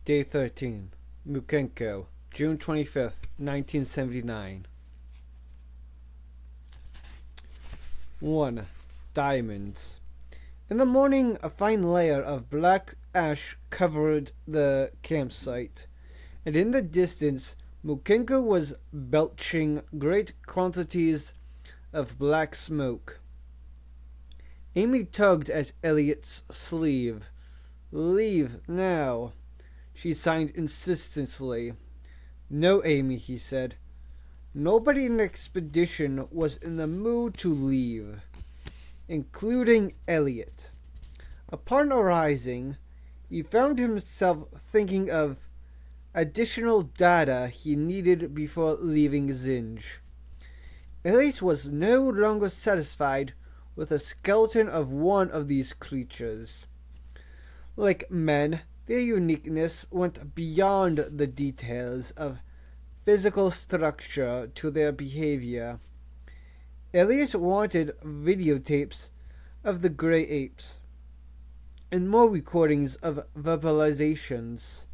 Day 13. Mukenko, June 25th, 1979. 1. Diamonds. In the morning, a fine layer of black ash covered the campsite, and in the distance, Mukenko was belching great quantities of black smoke. Amy tugged at Elliot's sleeve. "Leave now," she signed insistently. "No, Amy," he said. Nobody in the expedition was in the mood to leave, including Elliot. Upon arising, he found himself thinking of additional data he needed before leaving Zinj. Elliot was no longer satisfied with the skeleton of one of these creatures. Like men, their uniqueness went beyond the details of physical structure to their behavior. Elliot wanted videotapes of the gray apes, and more recordings of verbalizations,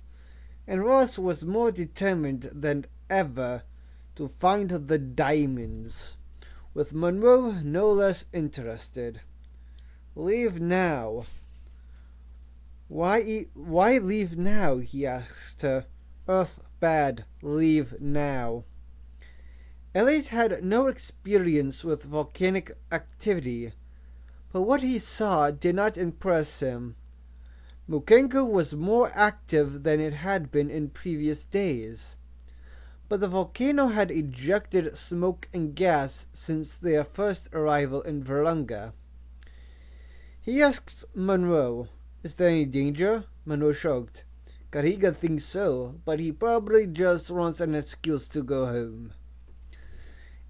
and Ross was more determined than ever to find the diamonds, with Monroe no less interested. "Leave now." Why leave now?" he asked her. "Earth bad. Leave now." Elliot had no experience with volcanic activity, but what he saw did not impress him. Mukenko was more active than it had been in previous days, but the volcano had ejected smoke and gas since their first arrival in Virunga. He asked Monroe, "Is there any danger?" Monroe shrugged. "Kariga thinks so, but he probably just wants an excuse to go home."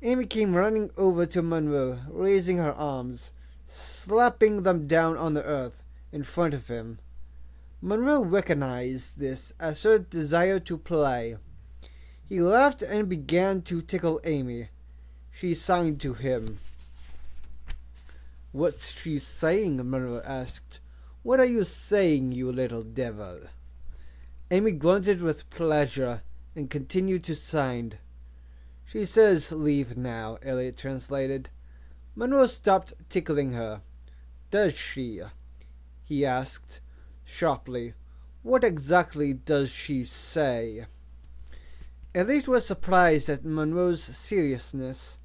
Amy came running over to Monroe, raising her arms, slapping them down on the earth in front of him. Monroe recognized this as her desire to play. He laughed and began to tickle Amy. She signed to him. "What's she saying?" Monroe asked. "What are you saying, you little devil?" Amy grunted with pleasure and continued to sign. "She says leave now," Elliot translated. Monroe stopped tickling her. "Does she?" he asked sharply. "What exactly does she say?" Elliot was surprised at Monroe's seriousness.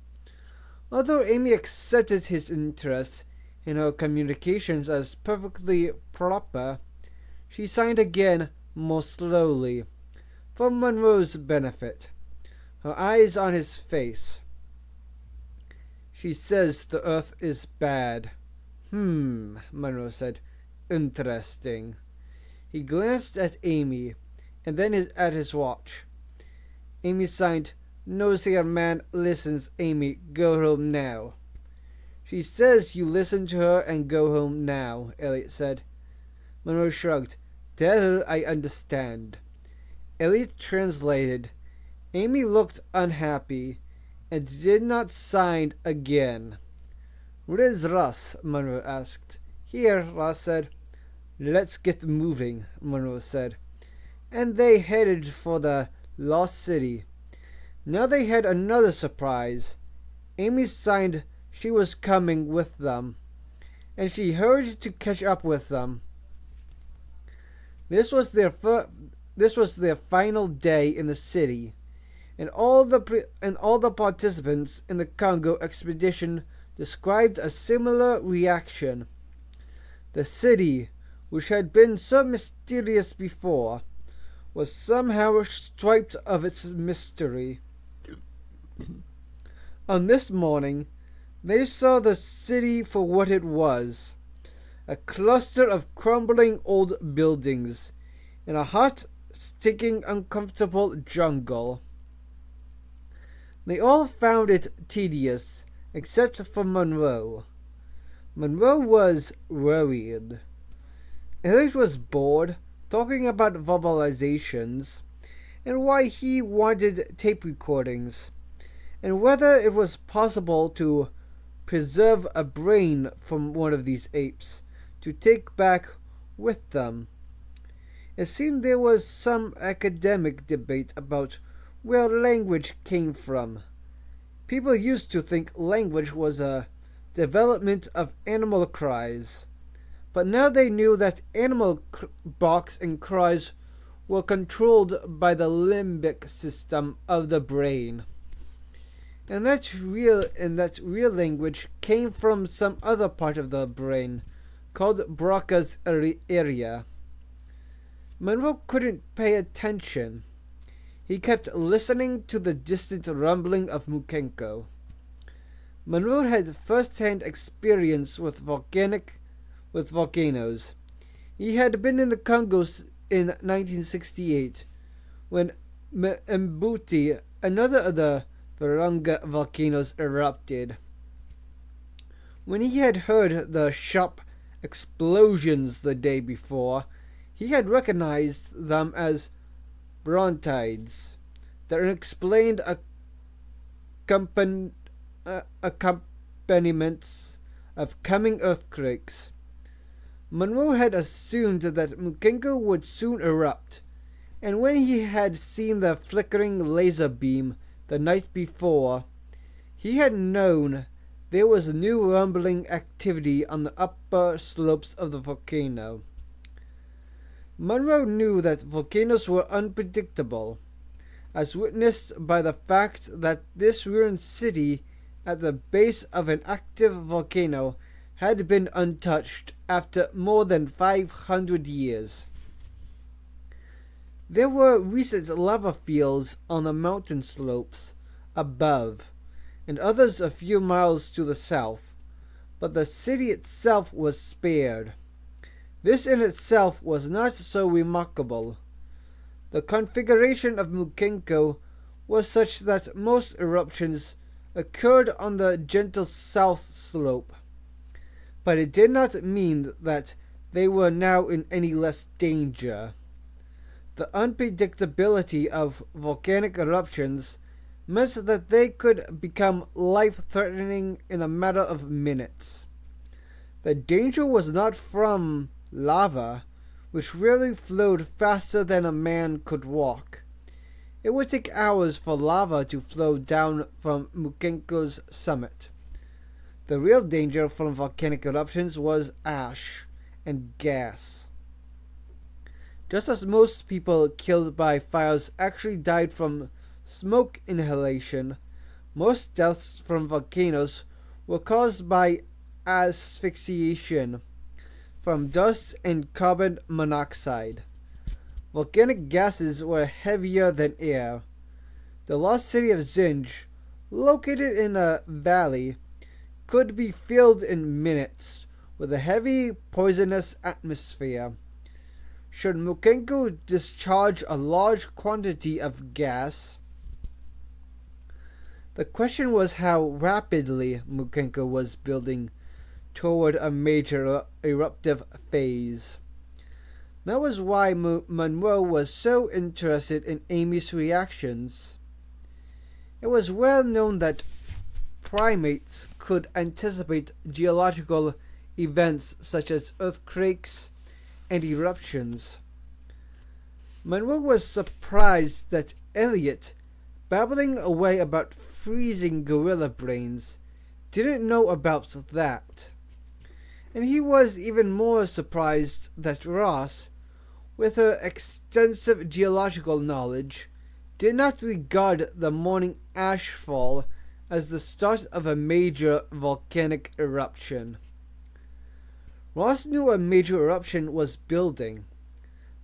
Although Amy accepted his interest in her communications as perfectly proper, she signed again more slowly, for Monroe's benefit, her eyes on his face. "She says the earth is bad." Monroe said. "Interesting." He glanced at Amy, and then at his watch. Amy signed. "Nosier man listens, Amy. Go home now." "She says you listen to her and go home now," Elliot said. Monroe shrugged. "Tell her I understand." Elliot translated. Amy looked unhappy and did not sign again. "Where's Ross?" Monroe asked. "Here," Ross said. "Let's get moving," Monroe said. And they headed for the lost city. Now they had another surprise. Amy signed she was coming with them, and she hurried to catch up with them. This was their final day in the city, and all the participants in the Congo expedition described a similar reaction. The city, which had been so mysterious before, was somehow stripped of its mystery. On this morning, they saw the city for what it was, a cluster of crumbling old buildings in a hot, stinking, uncomfortable jungle. They all found it tedious, except for Monroe. Monroe was worried. Elliot was bored, talking about verbalizations, and why he wanted tape recordings, and whether it was possible to preserve a brain from one of these apes to take back with them. It seemed there was some academic debate about where language came from. People used to think language was a development of animal cries, but now they knew that animal barks and cries were controlled by the limbic system of the brain. And that real language came from some other part of the brain called Broca's area. Monroe couldn't pay attention. He kept listening to the distant rumbling of Mukenko. Monroe had first-hand experience with volcanoes. He had been in the Congo in 1968 when Mbuti, another of the Virunga volcanoes, erupted. When he had heard the sharp explosions the day before, he had recognized them as brontides, the unexplained accompaniments of coming earthquakes. Monroe had assumed that Mukenko would soon erupt, and when he had seen the flickering laser beam the night before, he had known there was new rumbling activity on the upper slopes of the volcano. Monroe knew that volcanoes were unpredictable, as witnessed by the fact that this ruined city at the base of an active volcano had been untouched after more than 500 years. There were recent lava fields on the mountain slopes above, and others a few miles to the south, but the city itself was spared. This in itself was not so remarkable. The configuration of Mukenko was such that most eruptions occurred on the gentle south slope, but it did not mean that they were now in any less danger. The unpredictability of volcanic eruptions meant that they could become life-threatening in a matter of minutes. The danger was not from lava, which rarely flowed faster than a man could walk. It would take hours for lava to flow down from Mukenko's summit. The real danger from volcanic eruptions was ash and gas. Just as most people killed by fires actually died from smoke inhalation, most deaths from volcanoes were caused by asphyxiation from dust and carbon monoxide. Volcanic gases were heavier than air. The lost city of Zinj, located in a valley, could be filled in minutes with a heavy, poisonous atmosphere. Should Mukenko discharge a large quantity of gas? The question was how rapidly Mukenko was building toward a major eruptive phase. That was why Monroe was so interested in Amy's reactions. It was well known that primates could anticipate geological events such as earthquakes and eruptions. Monroe was surprised that Elliot, babbling away about freezing gorilla brains, didn't know about that. And he was even more surprised that Ross, with her extensive geological knowledge, did not regard the morning ashfall as the start of a major volcanic eruption. Ross knew a major eruption was building.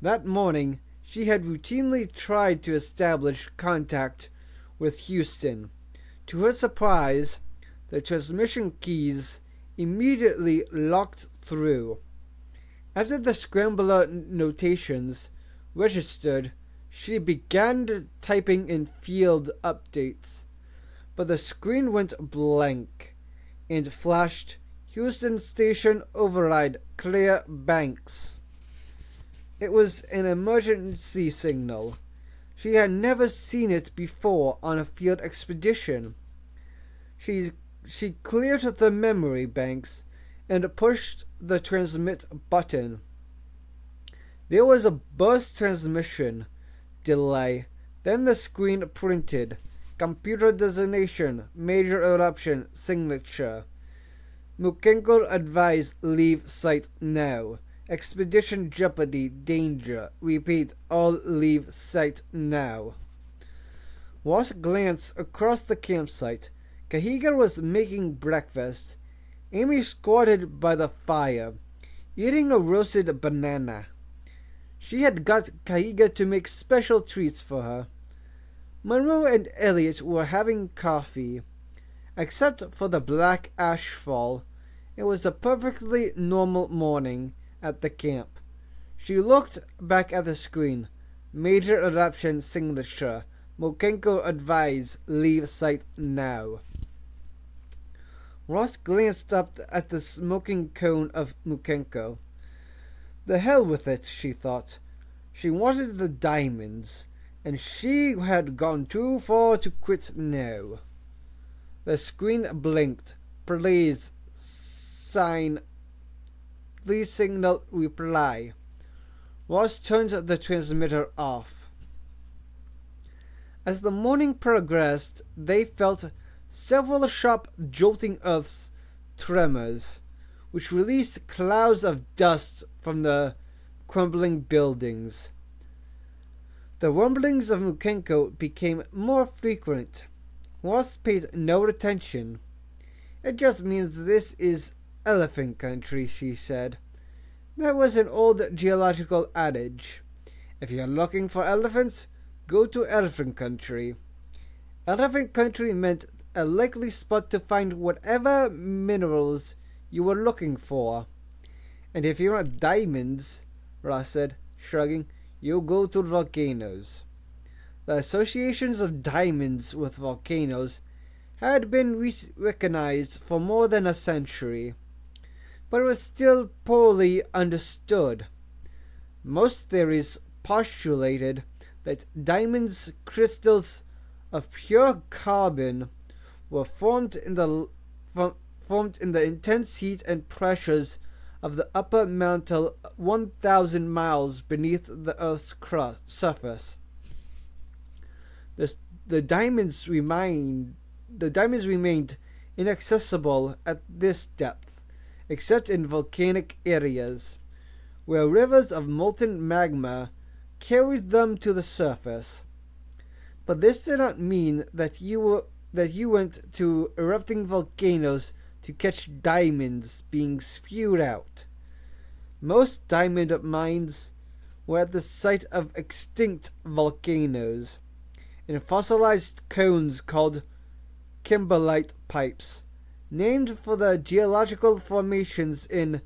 That morning, she had routinely tried to establish contact with Houston. To her surprise, the transmission keys immediately locked through. After the scrambler notations registered, she began typing in field updates, but the screen went blank and flashed Houston Station Override Clear Banks. It was an emergency signal. She had never seen it before on a field expedition. She cleared the memory banks and pushed the transmit button. There was a burst transmission delay. Then the screen printed. Computer designation, major eruption, signature. Mukenko advised leave site now. Expedition jeopardy, danger. Repeat, all leave site now. Ross glanced across the campsite. Kahiga was making breakfast. Amy squatted by the fire, eating a roasted banana. She had got Kahiga to make special treats for her. Monroe and Elliot were having coffee. Except for the black ash fall, it was a perfectly normal morning at the camp. She looked back at the screen. Major eruption signature. Mukenko advise leave site now. Ross glanced up at the smoking cone of Mukenko. The hell with it, she thought. She wanted the diamonds, and she had gone too far to quit now. The screen blinked. Please signal reply. Ross turned the transmitter off. As the morning progressed, they felt several sharp jolting earth's tremors, which released clouds of dust from the crumbling buildings. The rumblings of Mukenko became more frequent. Ross paid no attention. It just means this is elephant country, she said. That was an old geological adage. If you're looking for elephants, go to elephant country. Elephant country meant a likely spot to find whatever minerals you were looking for. And if you want diamonds, Ross said, shrugging, you go to volcanoes. The associations of diamonds with volcanoes had been recognized for more than a century, but it was still poorly understood. Most theories postulated that diamonds' crystals of pure carbon were formed in the intense heat and pressures of the upper mantle 1,000 miles beneath the Earth's surface. The diamonds remained inaccessible at this depth, except in volcanic areas, where rivers of molten magma carried them to the surface. But this did not mean that you went to erupting volcanoes to catch diamonds being spewed out. Most diamond mines were at the site of extinct volcanoes, in fossilized cones called kimberlite pipes, named for the geological formations in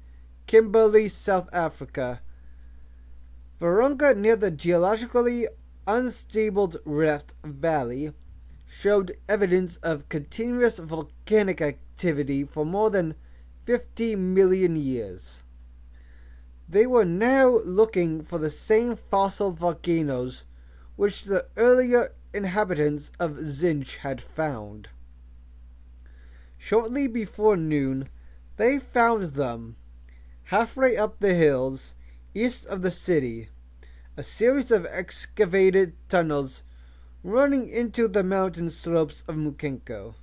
Kimberley, South Africa. Virunga, near the geologically unstable Rift Valley, showed evidence of continuous volcanic activity for more than 50 million years. They were now looking for the same fossil volcanoes which the earlier inhabitants of Zinj had found. Shortly before noon, they found them, halfway up the hills east of the city, a series of excavated tunnels running into the mountain slopes of Mukenko.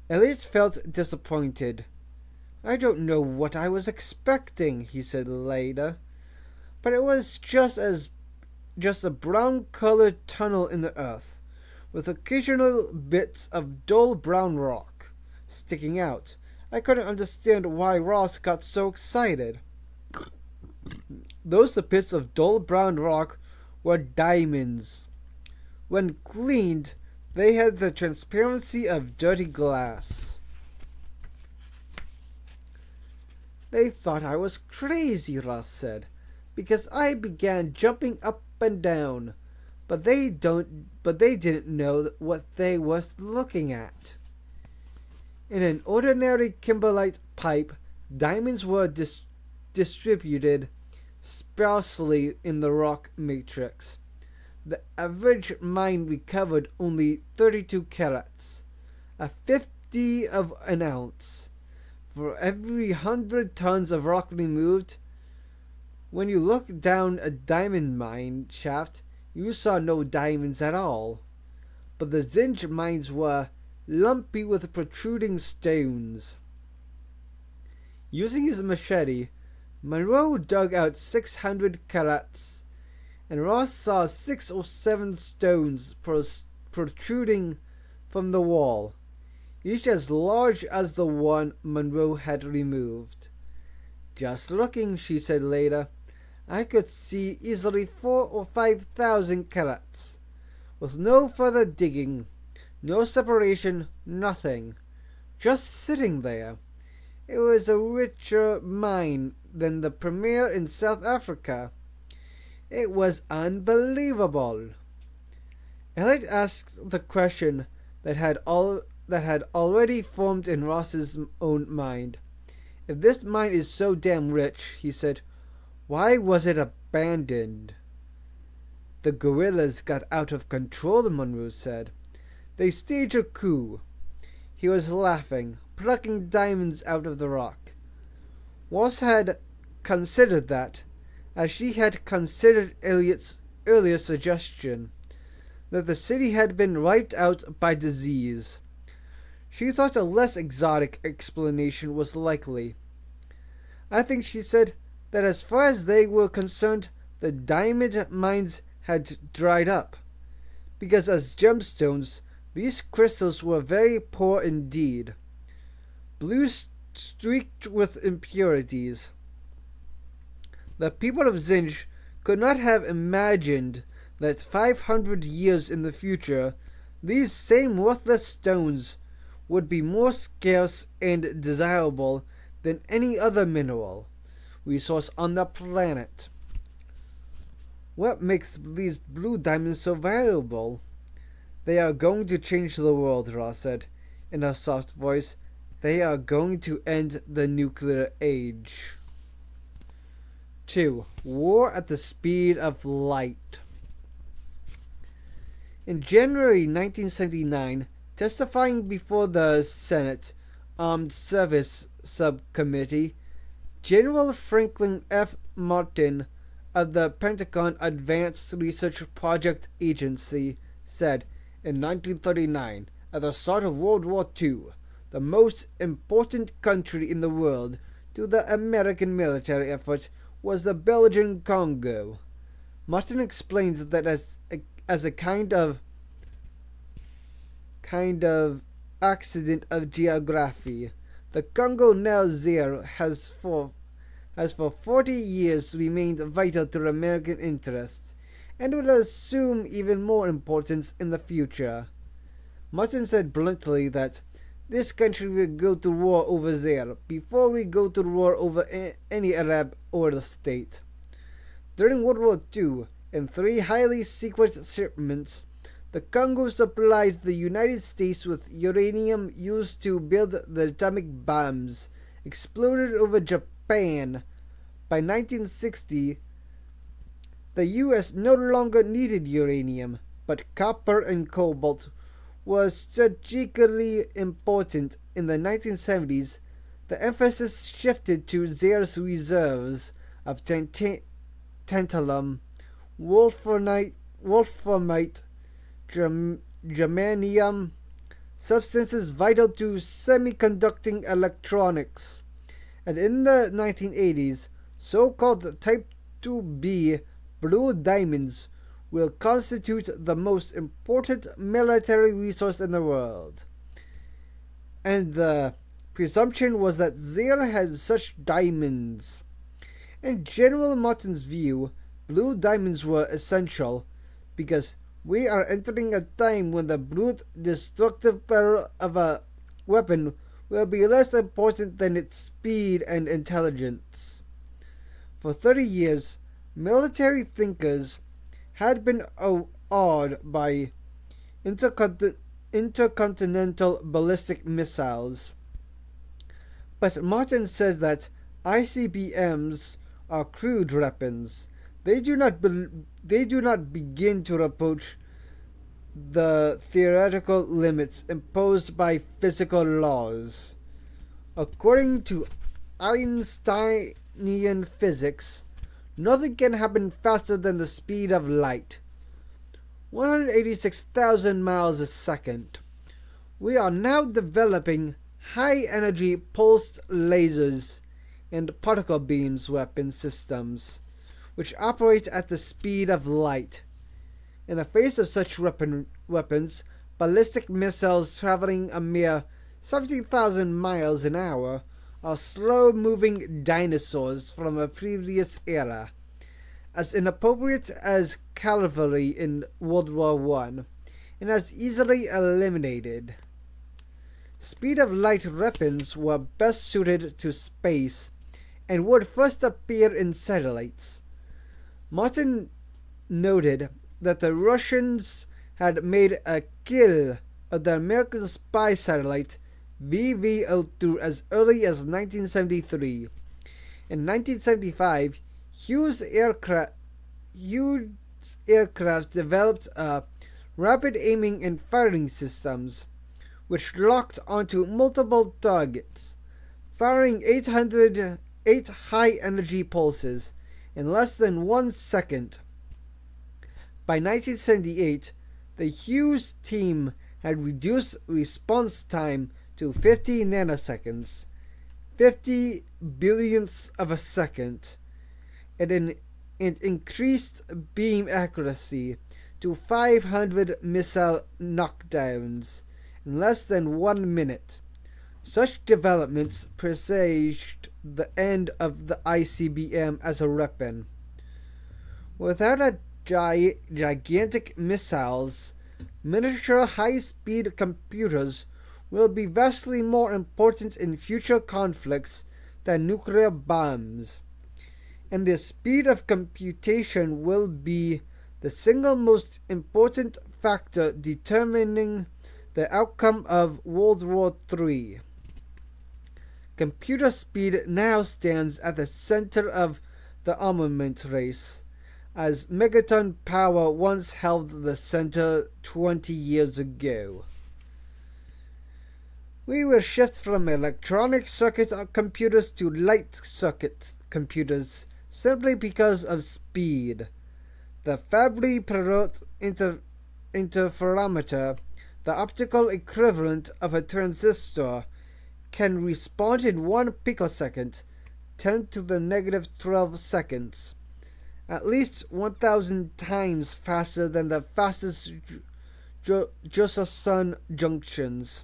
Elliot felt disappointed. I don't know what I was expecting, he said later, but it was just a brown-colored tunnel in the earth, with occasional bits of dull brown rock sticking out. I couldn't understand why Ross got so excited. Those bits of dull brown rock were diamonds. When cleaned, they had the transparency of dirty glass. They thought I was crazy, Ross said, because I began jumping up and down, but they didn't know what they was looking at. In an ordinary kimberlite pipe, diamonds were distributed sparsely in the rock matrix. The average mine recovered only 32 carats, a 50 of an ounce. For every 100 tons of rock removed, When you looked down a diamond mine shaft, you saw no diamonds at all. But the zinc mines were lumpy with protruding stones. Using his machete, Monroe dug out 600 carats, and Ross saw 6 or 7 stones protruding from the wall, each as large as the one Monroe had removed. "Just looking," she said later, "I could see easily 4 or 5,000 carats, with no further digging, no separation, nothing, just sitting there. It was a richer mine than the premier in South Africa. It was unbelievable." Elliot asked the question that had already formed in Ross's own mind. "If this mine is so damn rich," he said, "why was it abandoned?" "The guerrillas got out of control," Monroe said. "They staged a coup." He was laughing, plucking diamonds out of the rock. Ross had considered that, as she had considered Elliot's earlier suggestion, that the city had been wiped out by disease. She thought a less exotic explanation was likely. "I think," she said, "that as far as they were concerned, the diamond mines had dried up, because as gemstones, these crystals were very poor indeed, blue streaked with impurities. The people of Zinj could not have imagined that 500 years in the future, these same worthless stones would be more scarce and desirable than any other mineral resource on the planet." "What makes these blue diamonds so valuable?" "They are going to change the world," Ross said in a soft voice. "They are going to end the nuclear age." 2. War at the speed of light. In January 1979, testifying before the Senate Armed Service Subcommittee, General Franklin F. Martin of the Pentagon Advanced Research Project Agency said in 1939, at the start of World War II, the most important country in the world to the American military effort was the Belgian Congo. Martin explains that as a kind of accident of geography, the Congo now Zaire has for 40 years remained vital to American interests, and will assume even more importance in the future. Martin said bluntly that this country will go to war over Zaire before we go to war over any Arab oil state. During World War II, in 3 highly secret shipments, the Congo supplied the United States with uranium used to build the atomic bombs exploded over Japan. By 1960, the U.S. no longer needed uranium, but copper and cobalt was strategically important. In the 1970s, the emphasis shifted to Zaire's reserves of tantalum, wolframite, germanium, substances vital to semiconducting electronics. And in the 1980s, so-called Type 2B blue diamonds will constitute the most important military resource in the world. And the presumption was that Zaire had such diamonds. In General Martin's view, blue diamonds were essential because we are entering a time when the brute destructive power of a weapon will be less important than its speed and intelligence. For 30 years, military thinkers had been awed by intercontinental ballistic missiles. But Martin says that ICBMs are crude weapons. They do not begin to approach the theoretical limits imposed by physical laws. According to Einsteinian physics, Nothing can happen faster than the speed of light. 186,000 miles a second. We are now developing high-energy pulsed lasers and particle beams weapon systems, which operate at the speed of light. In the face of such weapons, ballistic missiles traveling a mere 17,000 miles an hour are slow-moving dinosaurs from a previous era, as inappropriate as cavalry in World War I, and as easily eliminated. Speed of light weapons were best suited to space and would first appear in satellites. Martin noted that the Russians had made a kill of the American spy satellite VV-02 as early as 1973. In 1975, Hughes aircraft developed rapid aiming and firing systems, which locked onto multiple targets, firing 808 high-energy pulses in less than 1 second. By 1978, the Hughes team had reduced response time to 50 nanoseconds, 50 billionths of a second, and increased beam accuracy to 500 missile knockdowns in less than 1 minute. Such developments presaged the end of the ICBM as a weapon. Without a gigantic missiles, miniature high-speed computers will be vastly more important in future conflicts than nuclear bombs, and the speed of computation will be the single most important factor determining the outcome of World War III. Computer speed now stands at the center of the armament race, as megaton power once held the center 20 years ago. We will shift from electronic circuit computers to light circuit computers simply because of speed. The Fabry-Perot interferometer, the optical equivalent of a transistor, can respond in 1 picosecond, 10 to the negative 12 seconds, at least 1,000 times faster than the fastest Josephson junctions.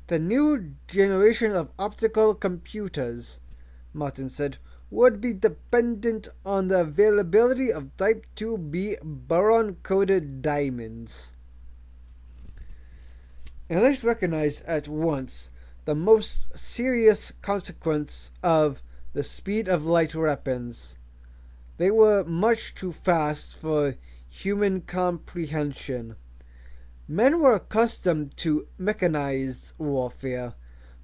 The new generation of optical computers, Martin said, would be dependent on the availability of Type 2b boron-coated diamonds. And let's recognize at once the most serious consequence of the speed of light weapons. They were much too fast for human comprehension. Men were accustomed to mechanized warfare,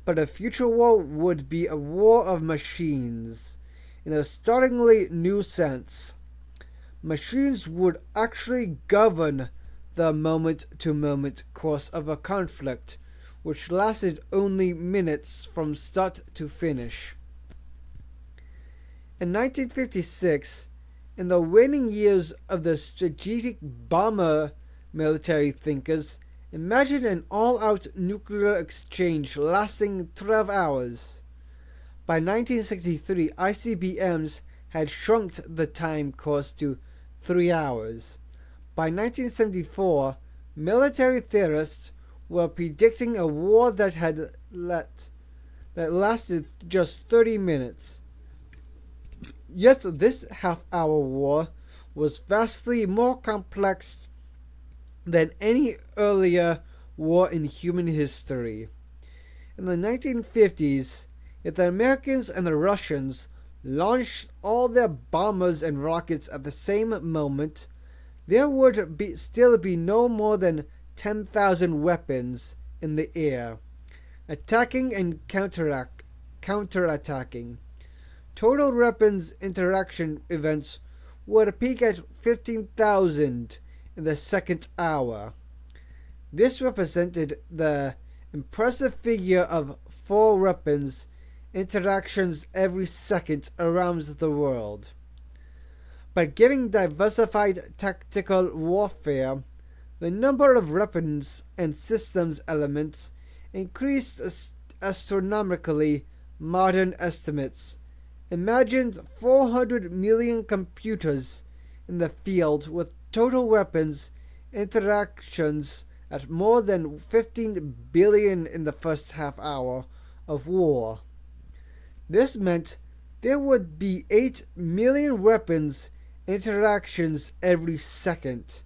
but a future war would be a war of machines, in a startlingly new sense. Machines would actually govern the moment-to-moment course of a conflict, which lasted only minutes from start to finish. In 1956, in the waning years of the strategic bomber military thinkers, imagine an all-out nuclear exchange lasting 12 hours. By 1963, ICBMs had shrunk the time course to 3 hours. By 1974, military theorists were predicting a war that lasted just 30 minutes. Yet this half-hour war was vastly more complex than any earlier war in human history. In the 1950s, if the Americans and the Russians launched all their bombers and rockets at the same moment, there would still be no more than 10,000 weapons in the air, attacking and counterattacking. Total weapons interaction events would peak at 15,000 in the second hour. This represented the impressive figure of 4 weapons interactions every second around the world. By giving diversified tactical warfare, the number of weapons and systems elements increased astronomically. Modern estimates imagined 400 million computers in the field with total weapons interactions at more than 15 billion in the first half hour of war. This meant there would be 8 million weapons interactions every second,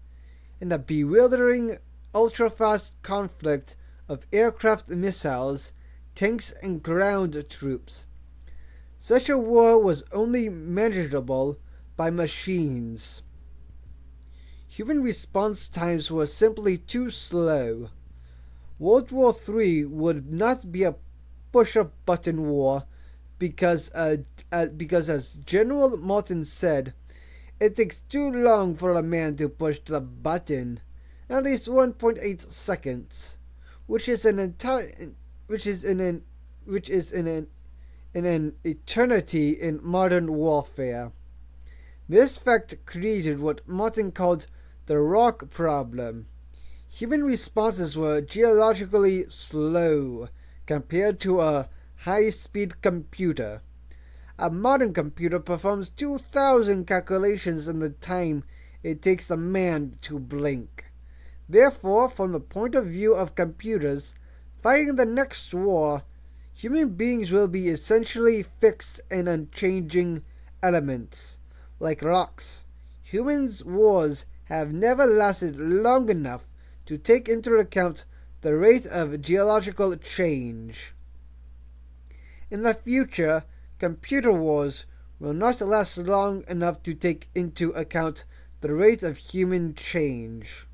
in a bewildering ultra-fast conflict of aircraft missiles, tanks, and ground troops. Such a war was only manageable by machines. Human response times were simply too slow. World War III would not be a push-a-button war because as General Martin said, it takes too long for a man to push the button, at least 1.8 seconds, which is an eternity in modern warfare. This fact created what Martin called the rock problem. Human responses were geologically slow compared to a high-speed computer. A modern computer performs 2,000 calculations in the time it takes a man to blink. Therefore, from the point of view of computers fighting the next war, human beings will be essentially fixed and unchanging elements. Like rocks, humans' wars have never lasted long enough to take into account the rate of geological change. In the future, computer wars will not last long enough to take into account the rate of human change.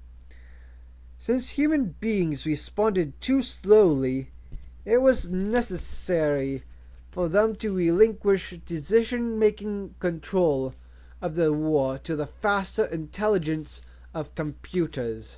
Since human beings responded too slowly, it was necessary for them to relinquish decision-making control of the war to the faster intelligence of computers.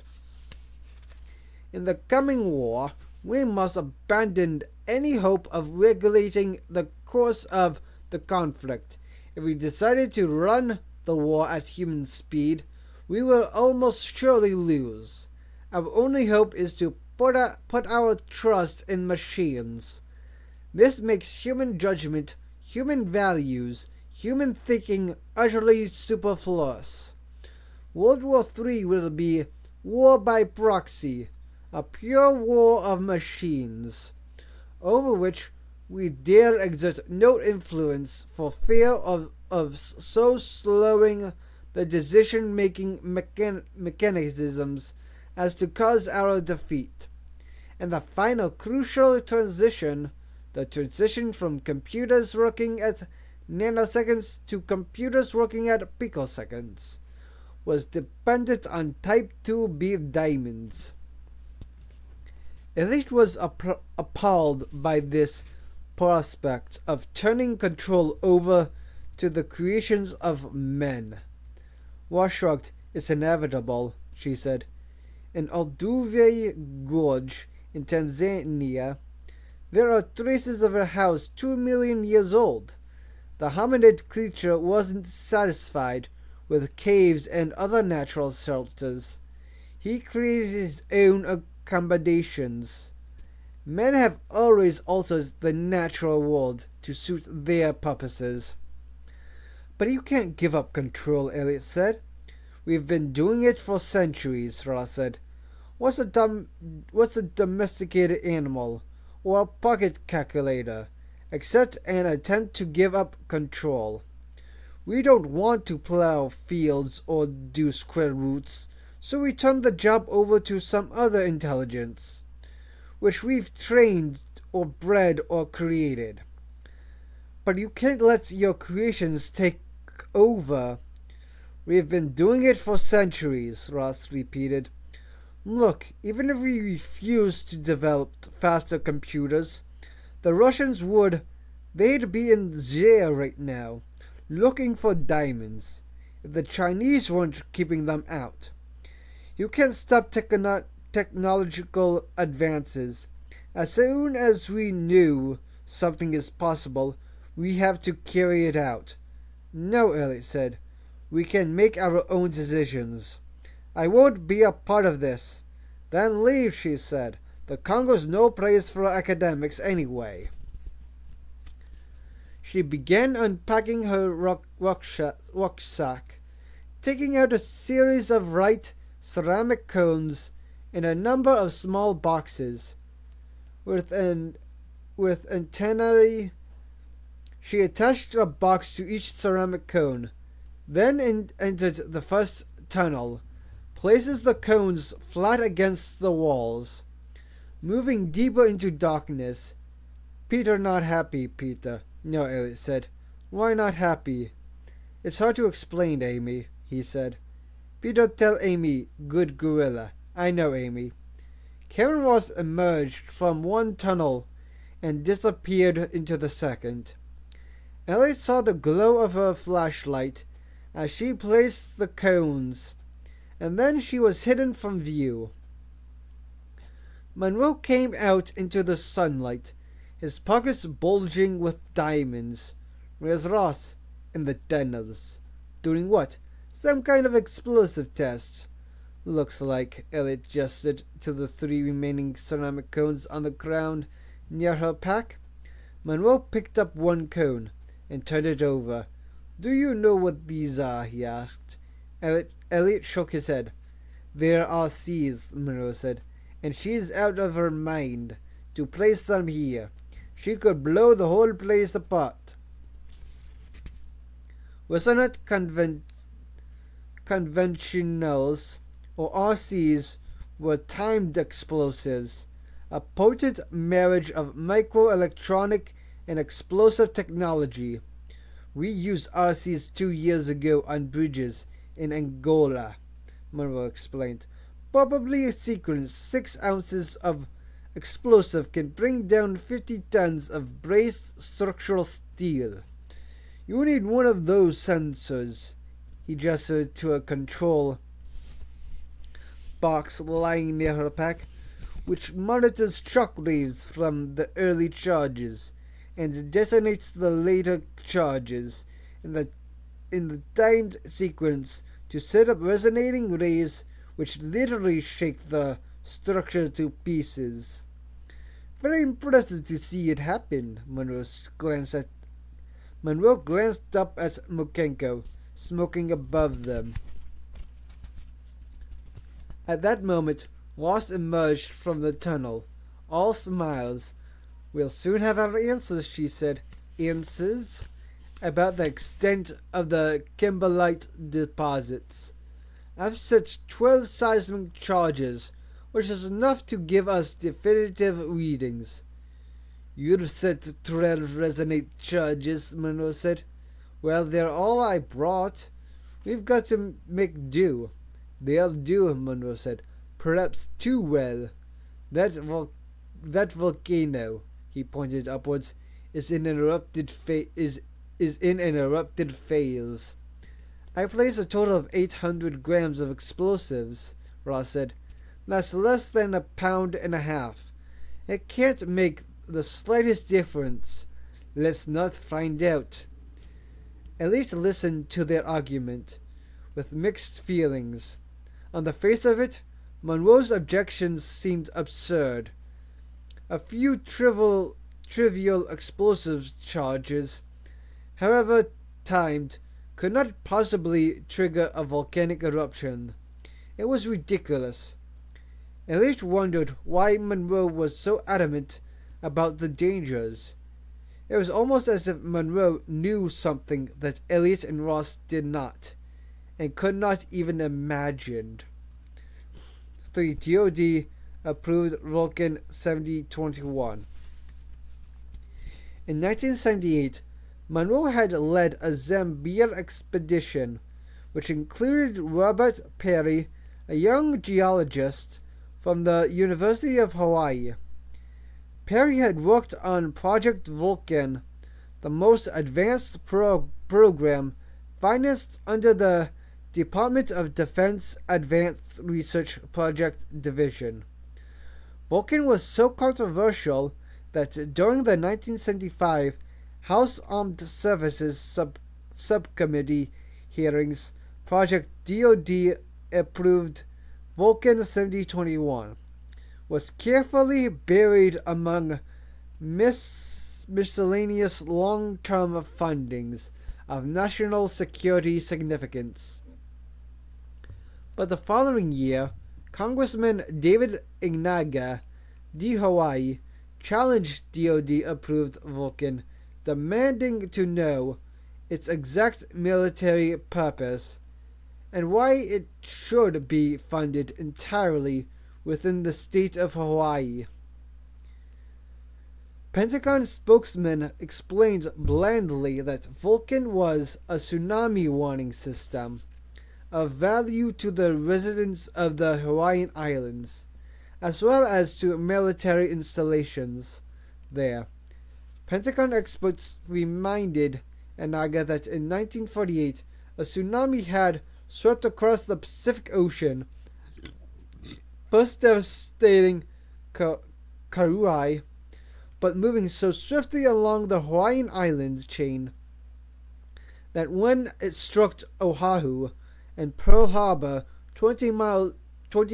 In the coming war, we must abandon any hope of regulating the course of the conflict. If we decided to run the war at human speed, we will almost surely lose. Our only hope is to put our trust in machines. This makes human judgment, human values, human thinking utterly superfluous. World War III will be war by proxy, a pure war of machines, over which we dare exert no influence for fear of so slowing the decision-making mechanisms as to cause our defeat. And the final crucial transition, the transition from computers working at nanoseconds to computers working at picoseconds, was dependent on Type 2b diamonds. Elite was appalled by this prospect of turning control over to the creations of men. War shrugged. It's inevitable, she said. In Olduvai Gorge in Tanzania, there are traces of a house 2 million years old. The hominid creature wasn't satisfied with caves and other natural shelters. He created his own accommodations. Men have always altered the natural world to suit their purposes. But you can't give up control, Elliot said. We've been doing it for centuries, Ross said. What's a domesticated animal or a pocket calculator, except an attempt to give up control? We don't want to plow fields or do square roots, so we turn the job over to some other intelligence, which we've trained or bred or created. But you can't let your creations take over. We've been doing it for centuries, Ross repeated. Look, even if we refused to develop faster computers, the Russians would. They'd be in jail right now, looking for diamonds, if the Chinese weren't keeping them out. You can't stop technological advances. As soon as we knew something is possible, we have to carry it out. No, Elliot said. We can make our own decisions. I won't be a part of this. Then leave, she said. The Congo's no place for academics anyway. She began unpacking her rucksack, taking out a series of bright ceramic cones and a number of small boxes. With antennae, she attached a box to each ceramic cone, then entered the first tunnel, places the cones flat against the walls. Moving deeper into darkness. Peter not happy, Peter. No, Elliot said. Why not happy? It's hard to explain, Amy, he said. Peter tell Amy, good gorilla. I know, Amy. Karen Ross emerged from one tunnel and disappeared into the second. Elliot saw the glow of her flashlight as she placed the cones, and then she was hidden from view. Monroe came out into the sunlight, his pockets bulging with diamonds. Where's Ross? In the tunnels. Doing what? Some kind of explosive test. Looks like, Elliot gestured to the 3 remaining ceramic cones on the ground near her pack. Monroe picked up one cone and turned it over. Do you know what these are? He asked. Elliot shook his head. There are C's, Monroe said, and she's out of her mind to place them here. She could blow the whole place apart. Wasn't conventionals or RCs were timed explosives, a potent marriage of microelectronic and explosive technology. We used RCs 2 years ago on bridges in Angola, Monroe explained. Probably a sequence 6 ounces of explosive can bring down 50 tons of braced structural steel. You need one of those sensors. He gestured to a control box lying near her pack, which monitors shock waves from the early charges and detonates the later charges in the timed sequence to set up resonating waves which literally shake the structure to pieces. Very impressive to see it happen, Monroe glanced up at Mukenko, smoking above them. At that moment, Ross emerged from the tunnel, all smiles. We'll soon have our answers, she said. Answers? About the extent of the kimberlite deposits. I've set 12 seismic charges, which is enough to give us definitive readings. You've set 12 resonate charges, Monroe said. Well, they're all I brought. We've got to make do. They'll do, Monroe said. Perhaps too well. That volcano, he pointed upwards, is in an erupted phase. I placed a total of 800 grams of explosives, Ross said. That's less than 1.5 pounds. It can't make the slightest difference. Let's not find out. Elite listened to their argument with mixed feelings. On the face of it, Monroe's objections seemed absurd. A few trivial explosive charges, however timed, could not possibly trigger a volcanic eruption. It was ridiculous. Elliot wondered why Monroe was so adamant about the dangers. It was almost as if Monroe knew something that Elliot and Ross did not, and could not even imagine. 3. DoD approved Vulcan 7021. In 1978, Monroe had led a Zambia expedition, which included Robert Perry, a young geologist from the University of Hawaii. Perry had worked on Project Vulcan, the most advanced program financed under the Department of Defense Advanced Research Project Division. Vulcan was so controversial that during the 1975 House Armed Services Subcommittee hearings, Project DoD approved Vulcan 7021 was carefully buried among miscellaneous long-term fundings of national security significance. But the following year, Congressman David Ignaga, D. Hawaii, challenged DoD-approved Vulcan, demanding to know its exact military purpose and why it should be funded entirely within the state of Hawaii. Pentagon spokesman explained blandly that Vulcan was a tsunami warning system of value to the residents of the Hawaiian Islands, as well as to military installations there. Pentagon experts reminded Anaga that in 1948 a tsunami had swept across the Pacific Ocean, first devastating Kauai, but moving so swiftly along the Hawaiian island chain that when it struck Oahu and Pearl Harbor 20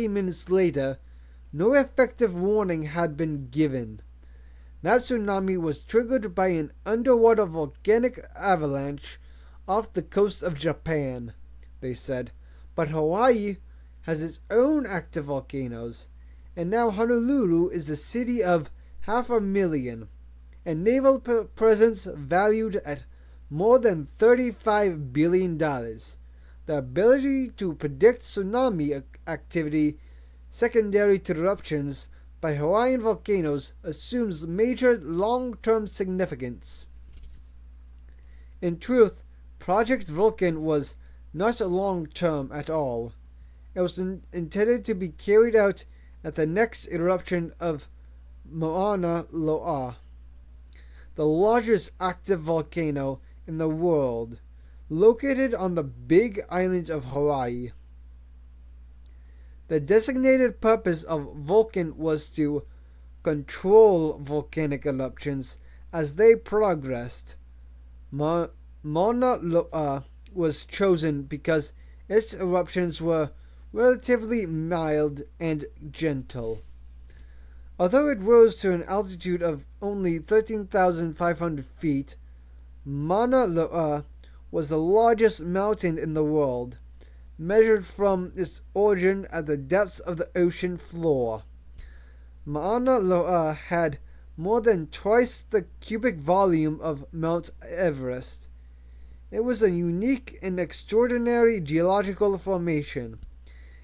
minutes later, no effective warning had been given. That tsunami was triggered by an underwater volcanic avalanche off the coast of Japan, they said, but Hawaii has its own active volcanoes, and now Honolulu is a city of 500,000, and naval presence valued at more than $35 billion. The ability to predict tsunami activity secondary to eruptions by Hawaiian volcanoes assumes major long-term significance. In truth, Project Vulcan was not long-term at all. It was intended to be carried out at the next eruption of Mauna Loa, the largest active volcano in the world, located on the Big Island of Hawaii. The designated purpose of Vulcan was to control volcanic eruptions as they progressed. Mauna Loa was chosen because its eruptions were relatively mild and gentle. Although it rose to an altitude of only 13,500 feet, Mauna Loa was the largest mountain in the world, measured from its origin at the depths of the ocean floor. Mauna Loa had more than twice the cubic volume of Mount Everest. It was a unique and extraordinary geological formation,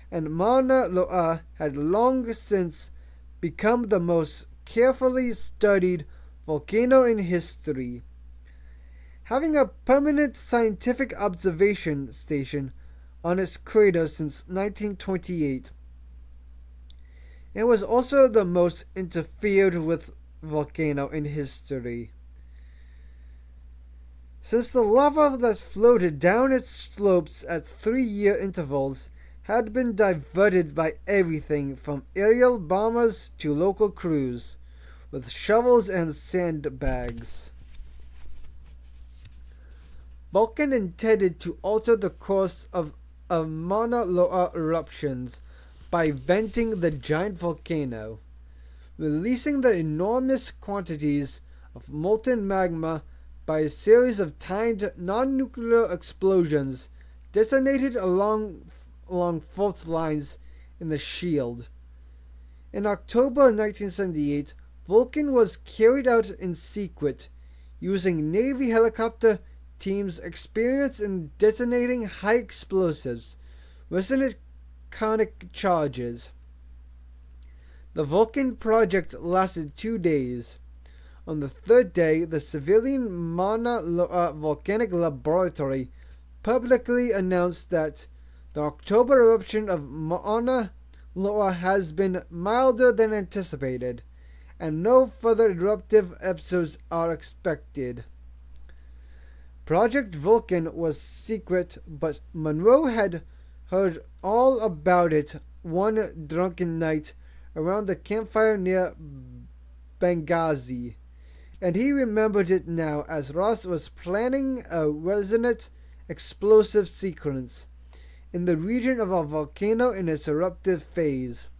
and Mauna Loa had long since become the most carefully studied volcano in history, having a permanent scientific observation station on its crater since 1928. It was also the most interfered with volcano in history, since the lava that floated down its slopes at 3-year intervals had been diverted by everything from aerial bombers to local crews, with shovels and sandbags. Vulcan intended to alter the course of Mauna Loa eruptions by venting the giant volcano, releasing the enormous quantities of molten magma by a series of timed non-nuclear explosions detonated along fault lines in the shield. In October 1978, Vulcan was carried out in secret, using Navy helicopter teams experienced in detonating high explosives, resonant conic charges. The Vulcan project lasted 2 days. On the third day, the civilian Mauna Loa Volcanic Laboratory publicly announced that the October eruption of Mauna Loa has been milder than anticipated, and no further eruptive episodes are expected. Project Vulcan was secret, but Monroe had heard all about it one drunken night around the campfire near Benghazi, and he remembered it now as Ross was planning a resonant explosive sequence in the region of a volcano in its eruptive phase.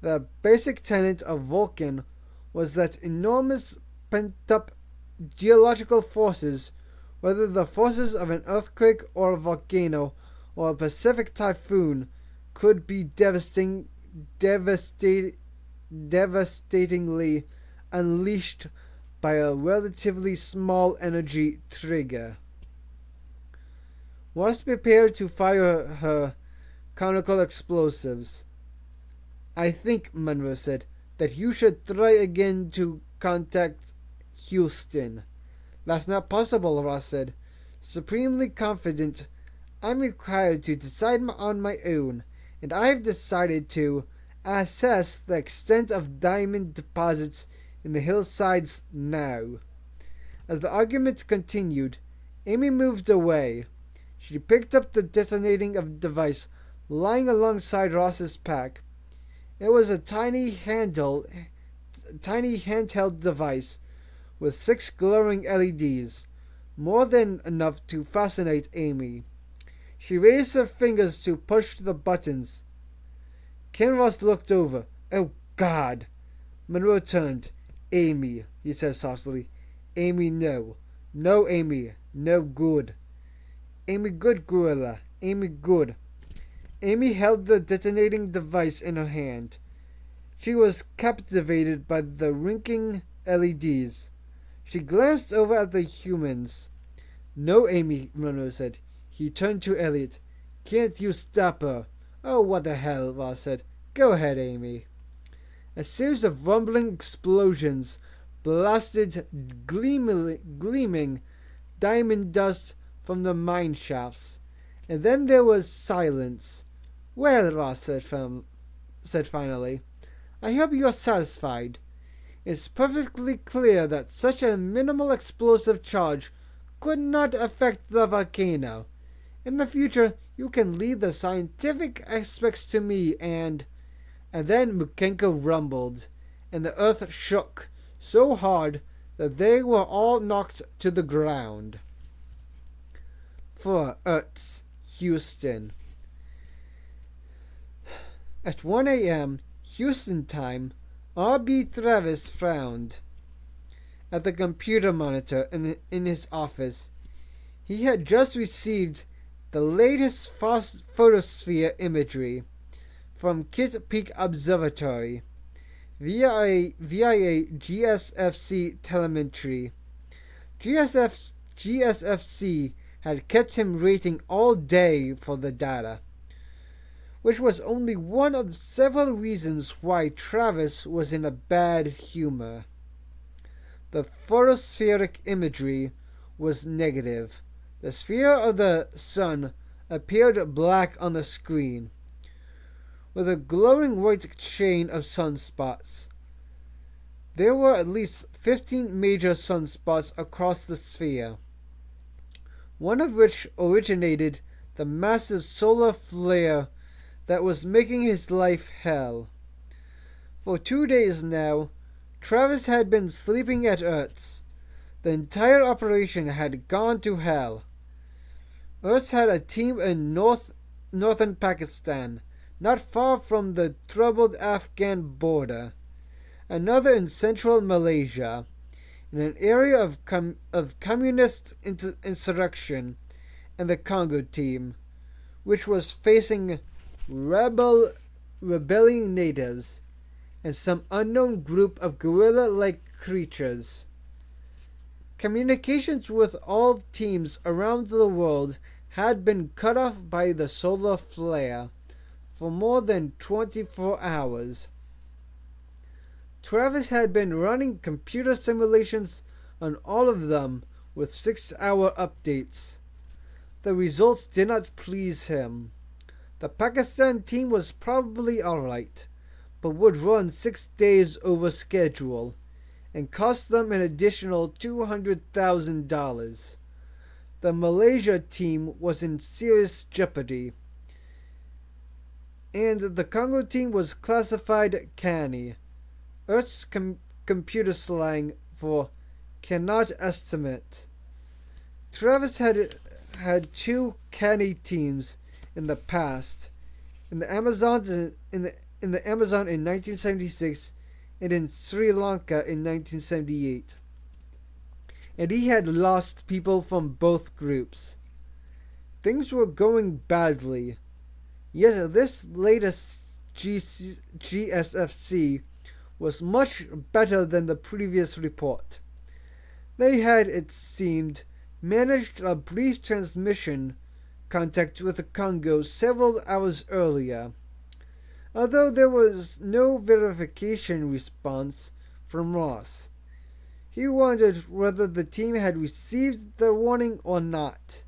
The basic tenet of Vulcan was that enormous pent-up geological forces, whether the forces of an earthquake or a volcano or a Pacific typhoon, could be devastatingly unleashed by a relatively small energy trigger. Was prepared to fire her conical explosives. I think, Monroe said, that you should try again to contact Houston. That's not possible, Ross said. Supremely confident, I'm required to decide on my own, and I've decided to assess the extent of diamond deposits in the hillsides now. As the argument continued, Amy moved away. She picked up the detonating device lying alongside Ross's pack. It was a tiny handheld device with 6 glowing LEDs, more than enough to fascinate Amy. She raised her fingers to push the buttons. Ken Ross looked over. Oh, God! Monroe turned. Amy, he said softly. Amy, no. No, Amy. No good. Amy, good, gorilla. Amy, good. Amy held the detonating device in her hand. She was captivated by the winking LEDs. She glanced over at the humans. No, Amy, Monroe said. He turned to Elliot. Can't you stop her? Oh, what the hell, Ross said. Go ahead, Amy. A series of rumbling explosions blasted gleaming diamond dust from the mine shafts. And then there was silence. Well, Ross said finally, I hope you're satisfied. It's perfectly clear that such a minimal explosive charge could not affect the volcano. In the future, you can leave the scientific aspects to me and then Mukenko rumbled, and the earth shook so hard that they were all knocked to the ground. For Earth's Houston. At 1 a.m. Houston time, R.B. Travis frowned at the computer monitor in his office. He had just received the latest photosphere imagery from Kitt Peak Observatory via a GSFC telemetry. GSFC had kept him waiting all day for the data, which was only one of several reasons why Travis was in a bad humor. The photospheric imagery was negative. The sphere of the sun appeared black on the screen, with a glowing white chain of sunspots. There were at least 15 major sunspots across the sphere, one of which originated the massive solar flare that was making his life hell. For 2 days now, Travis had been sleeping at Earth's. The entire operation had gone to hell. Earth's had a team in northern Pakistan, not far from the troubled Afghan border, another in central Malaysia, in an area of communist insurrection, and the Congo team, which was facing rebelling natives and some unknown group of gorilla-like creatures. Communications with all teams around the world had been cut off by the solar flare for more than 24 hours. Travis had been running computer simulations on all of them with 6-hour updates. The results did not please him. The Pakistan team was probably alright, but would run 6 days over schedule and cost them an additional $200,000. The Malaysia team was in serious jeopardy, and the Congo team was classified canny, Earth's computer slang for cannot estimate. Travis had 2 canny teams in the past, in the Amazons in the Amazon in 1976, and in Sri Lanka in 1978. And he had lost people from both groups. Things were going badly. Yet this latest GSFC was much better than the previous report. They had, it seemed, managed a brief transmission contact with the Congo several hours earlier, although there was no verification response from Ross. He wondered whether the team had received the warning or not.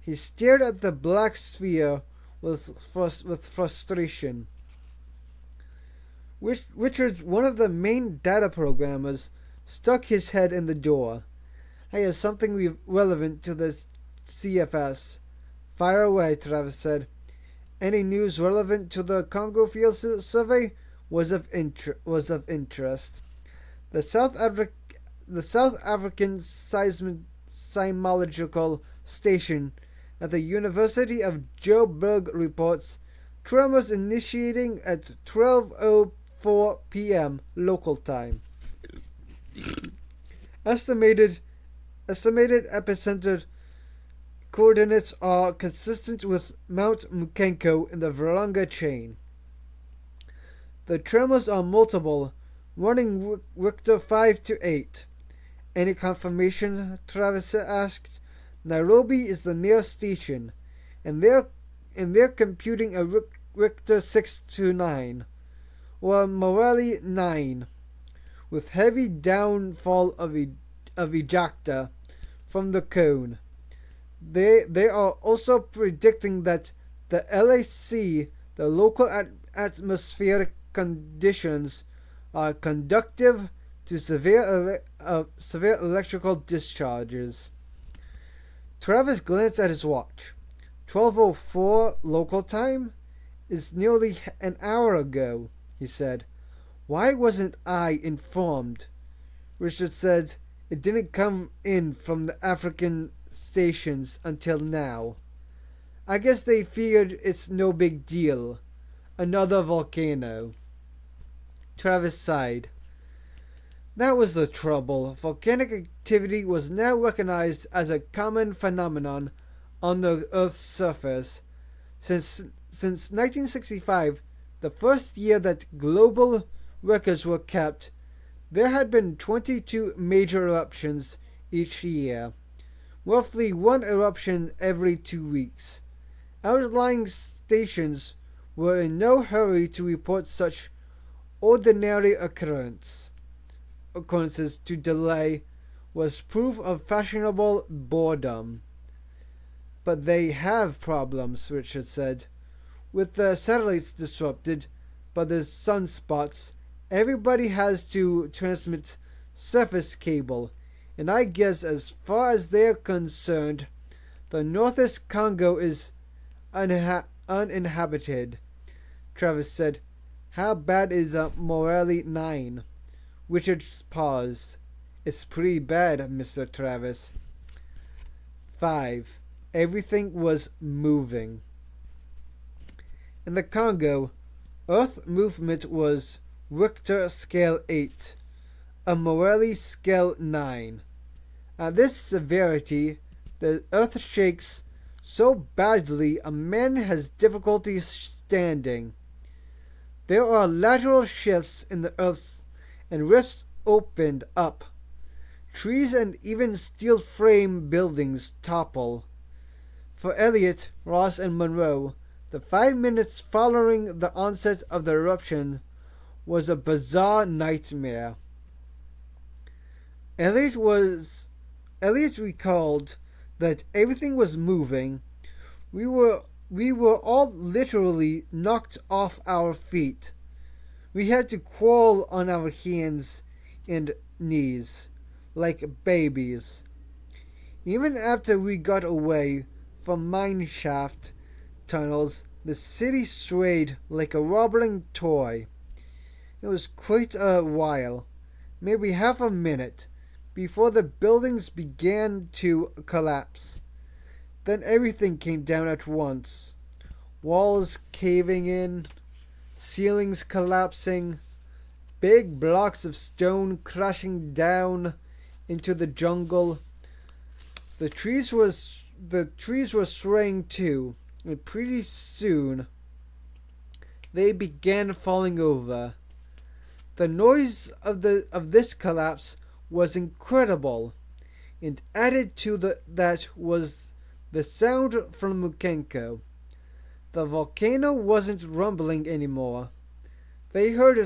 He stared at the black sphere with frustration. Richards, one of the main data programmers, stuck his head in the door. "I have something relevant to this CFS." "Fire away," Travis said. Any news relevant to the Congo field survey was of interest. The South African Seismological Station at the University of Joburg reports tremors initiating at 12:04 p.m. local time. Estimated epicenter coordinates are consistent with Mount Mukenko in the Virunga chain. The tremors are multiple, running Richter 5 to 8. "Any confirmation?" Travis asked. "Nairobi is the nearest station, and they're computing a Richter 6 to 9, or Morelli 9, with heavy downfall of ejecta from the cone. They are also predicting that the LAC, the local atmospheric conditions, are conductive to severe electrical discharges." Travis glanced at his watch. 12:04 local time? It's nearly an hour ago, he said. "Why wasn't I informed?" Richard said it didn't come in from the African stations until now. "I guess they figured it's no big deal. Another volcano." Travis sighed. That was the trouble. Volcanic activity was now recognized as a common phenomenon on the Earth's surface. Since 1965, the first year that global records were kept, there had been 22 major eruptions each year, roughly one eruption every 2 weeks. Outlying stations were in no hurry to report such ordinary occurrences to delay was proof of fashionable boredom. "But they have problems," Richard said. "With the satellites disrupted by the sunspots, everybody has to transmit surface cable, and I guess as far as they're concerned, the northeast Congo is uninhabited." Travis said, "How bad is Morelli 9? Richard paused. "It's pretty bad, Mr. Travis." 5. Everything was moving. In the Congo, Earth movement was Richter scale 8, a Morelli scale 9. At this severity, the Earth shakes so badly a man has difficulty standing. There are lateral shifts in the Earth, and rifts opened up. Trees and even steel frame buildings topple. For Elliot, Ross, and Monroe, the 5 minutes following the onset of the eruption was a bizarre nightmare. Elliot recalled that everything was moving. We were all literally knocked off our feet. We had to crawl on our hands and knees, like babies. Even after we got away from mine shaft tunnels, the city swayed like a wobbling toy. It was quite a while, maybe half a minute, before the buildings began to collapse. Then everything came down at once. walls caving in, ceilings collapsing, big blocks of stone crashing down into the jungle. The trees were swaying too, and pretty soon they began falling over. The noise of this collapse was incredible, and added to that was the sound from Mukenko. The volcano wasn't rumbling anymore. They heard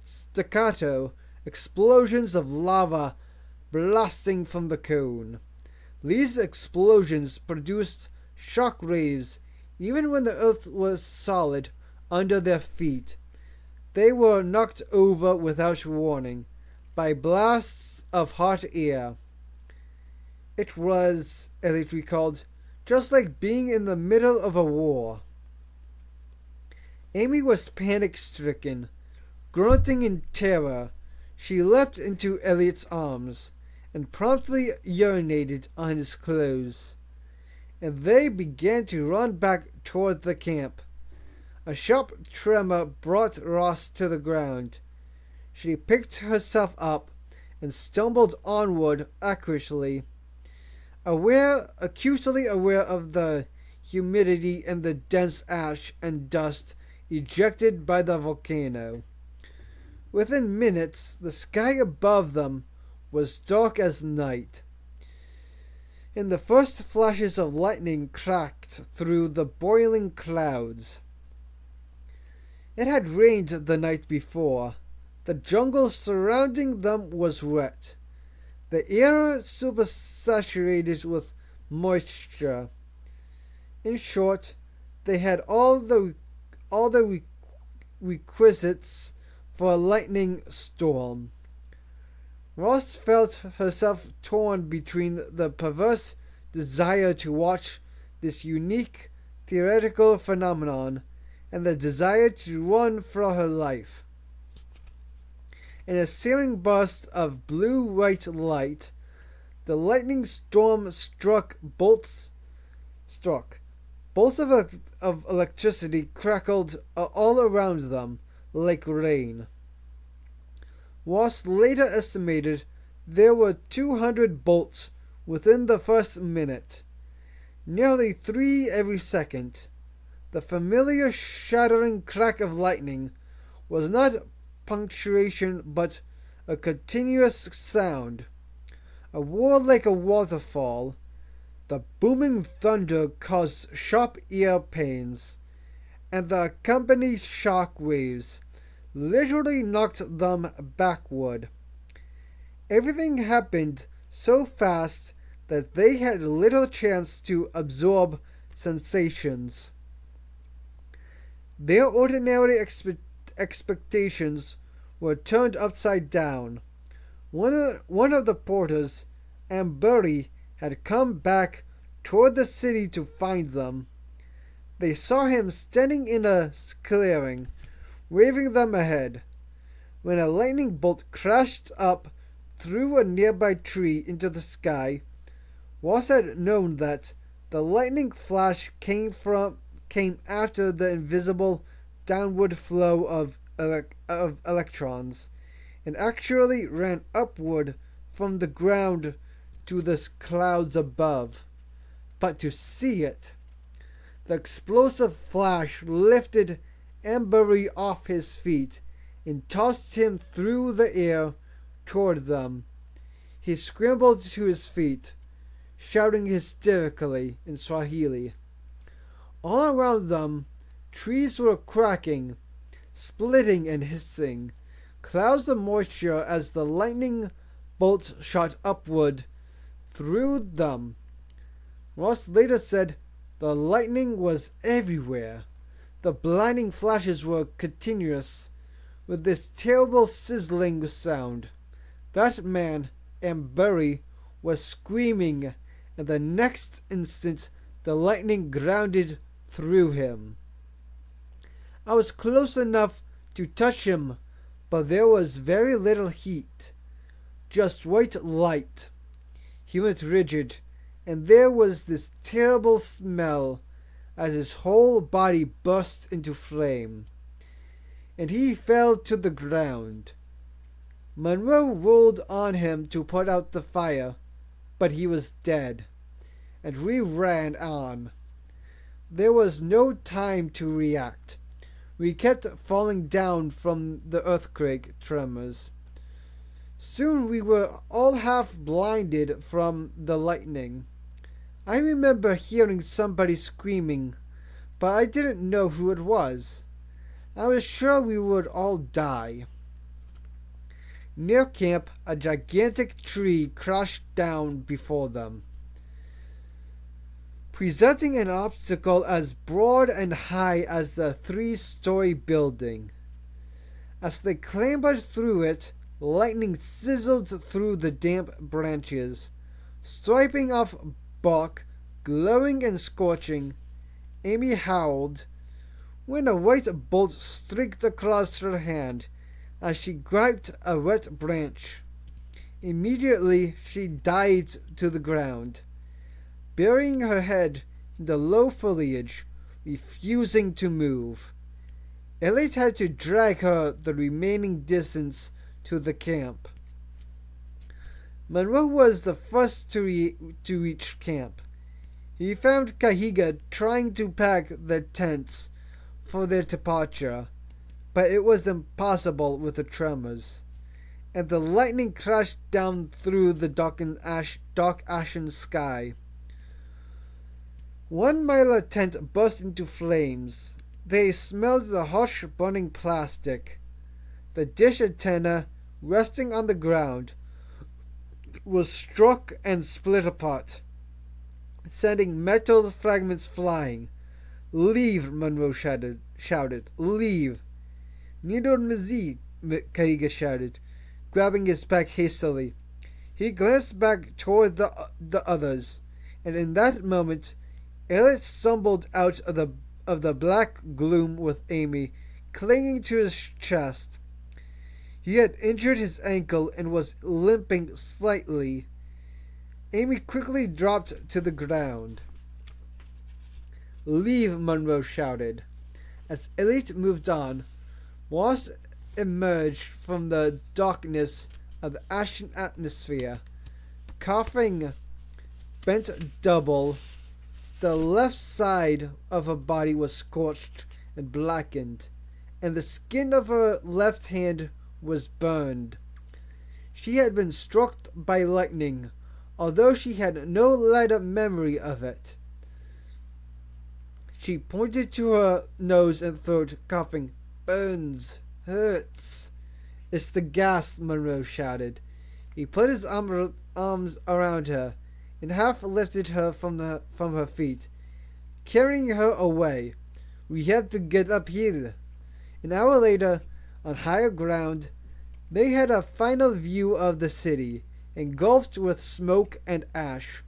staccato explosions of lava blasting from the cone. These explosions produced shock waves even when the earth was solid under their feet. They were knocked over without warning by blasts of hot air. It was, Elliot recalled, just like being in the middle of a war. Amy was panic-stricken. Grunting in terror, she leapt into Elliot's arms and promptly urinated on his clothes. And they began to run back toward the camp. A sharp tremor brought Ross to the ground. She picked herself up and stumbled onward awkwardly, acutely aware of the humidity and the dense ash and dust ejected by the volcano. Within minutes, the sky above them was dark as night, and the first flashes of lightning cracked through the boiling clouds. It had rained the night before. The jungle surrounding them was wet, the air supersaturated with moisture. In short, they had all the requisites for a lightning storm. Ross felt herself torn between the perverse desire to watch this unique theoretical phenomenon and the desire to run for her life. In a searing burst of blue-white light, the lightning storm struck bolts of electricity crackled all around them like rain. Ross later estimated there were 200 bolts within the first minute, nearly 3 every second. The familiar shattering crack of lightning was not punctuation but a continuous sound, a roar like a waterfall. The booming thunder caused sharp ear pains, and the accompanying shock waves literally knocked them backward. Everything happened so fast that they had little chance to absorb sensations. Their ordinary expectations were turned upside down. One of the porters, Ambury, had come back toward the city to find them. They saw him standing in a clearing, waving them ahead, when a lightning bolt crashed up through a nearby tree into the sky. Ross had known that the lightning flash came after the invisible downward flow of electrons, and actually ran upward from the ground to the clouds above. But to see it, the explosive flash lifted Ambury off his feet and tossed him through the air toward them. He scrambled to his feet, shouting hysterically in Swahili. All around them, trees were cracking, splitting and hissing, clouds of moisture as the lightning bolts shot upward through them. Ross later said the lightning was everywhere. The blinding flashes were continuous, with this terrible sizzling sound. That man, Ambury, was screaming, and the next instant the lightning grounded through him. I was close enough to touch him, but there was very little heat, just white light. He went rigid, and there was this terrible smell, as his whole body burst into flame, and he fell to the ground. Monroe rolled on him to put out the fire, but he was dead, and we ran on. There was no time to react. We kept falling down from the earthquake tremors. Soon we were all half blinded from the lightning. I remember hearing somebody screaming, but I didn't know who it was. I was sure we would all die. Near camp, a gigantic tree crashed down before them, presenting an obstacle as broad and high as the 3-story building. As they clambered through it, lightning sizzled through the damp branches, striping off bark, glowing and scorching. Amy howled when a white bolt streaked across her hand as she grabbed a wet branch. Immediately she dived to the ground, burying her head in the low foliage, refusing to move. Elliot had to drag her the remaining distance to the camp. Monroe was the first to reach camp. He found Kahiga trying to pack the tents for their departure, but it was impossible with the tremors, and the lightning crashed down through the dark ashen sky. 1 mile tent burst into flames. They smelled the harsh burning plastic. The dish antenna, resting on the ground, was struck and split apart, sending metal fragments flying. "Leave," Monroe shouted. "Leave." "Neither Mizi," Kaiga shouted, grabbing his pack hastily. He glanced back toward the others, and in that moment, Elliot stumbled out of the black gloom with Amy clinging to his chest. He had injured his ankle and was limping slightly. Amy quickly dropped to the ground. "Leave," Monroe shouted. As Elliot moved on, Moss emerged from the darkness of the ashen atmosphere, coughing, bent double. The left side of her body was scorched and blackened, and the skin of her left hand was burned. She had been struck by lightning, although she had no lighter memory of it. She pointed to her nose and throat, coughing. "Burns. Hurts." "It's the gas," Monroe shouted. He put his arms around her and half lifted her from her feet, carrying her away. "We have to get up here." An hour later, on higher ground, they had a final view of the city, engulfed with smoke and ash.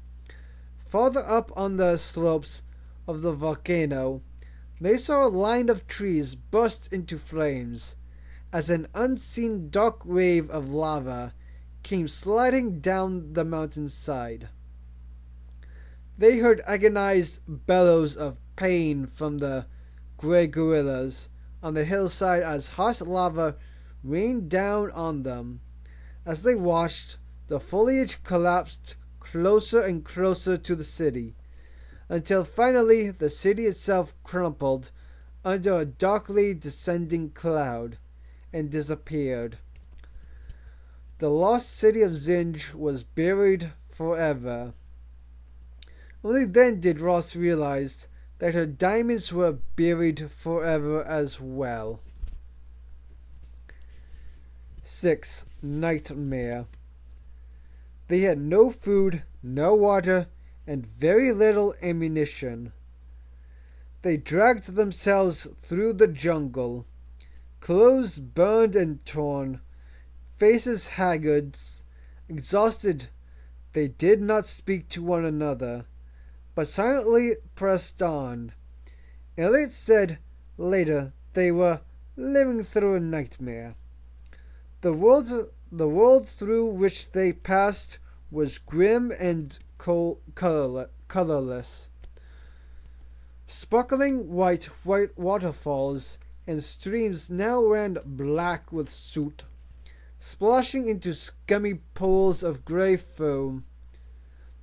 Farther up on the slopes of the volcano, they saw a line of trees burst into flames, as an unseen dark wave of lava came sliding down the mountainside. They heard agonized bellows of pain from the gray gorillas on the hillside as hot lava rained down on them. As they watched, the foliage collapsed closer and closer to the city, until finally the city itself crumpled under a darkly descending cloud and disappeared. The lost city of Zinj was buried forever. Only then did Ross realize that her diamonds were buried forever as well. 6. Nightmare. They had no food, no water, and very little ammunition. They dragged themselves through the jungle, clothes burned and torn, faces haggard, exhausted. They did not speak to one another, but silently pressed on. Elliot said later they were living through a nightmare. The world through which they passed was grim and colorless. Sparkling white waterfalls and streams now ran black with soot, splashing into scummy pools of grey foam.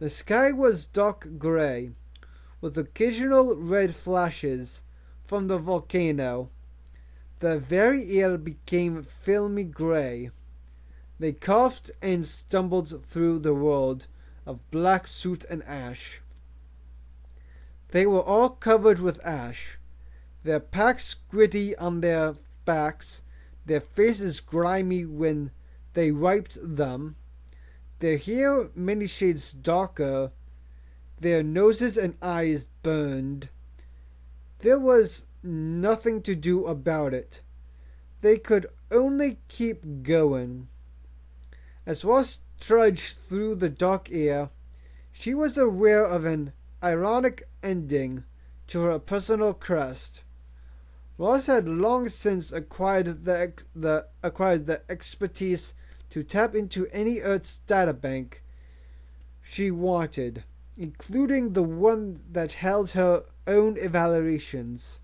The sky was dark grey, with occasional red flashes from the volcano. The very air became filmy grey. They coughed and stumbled through the world of black soot and ash. They were all covered with ash, their packs gritty on their backs, their faces grimy when they wiped them, their hair many shades darker, their noses and eyes burned. There was nothing to do about it. They could only keep going. As Ross trudged through the dark air, she was aware of an ironic ending to her personal quest. Ross had long since acquired the expertise to tap into any Earth's databank she wanted, including the one that held her own evaluations.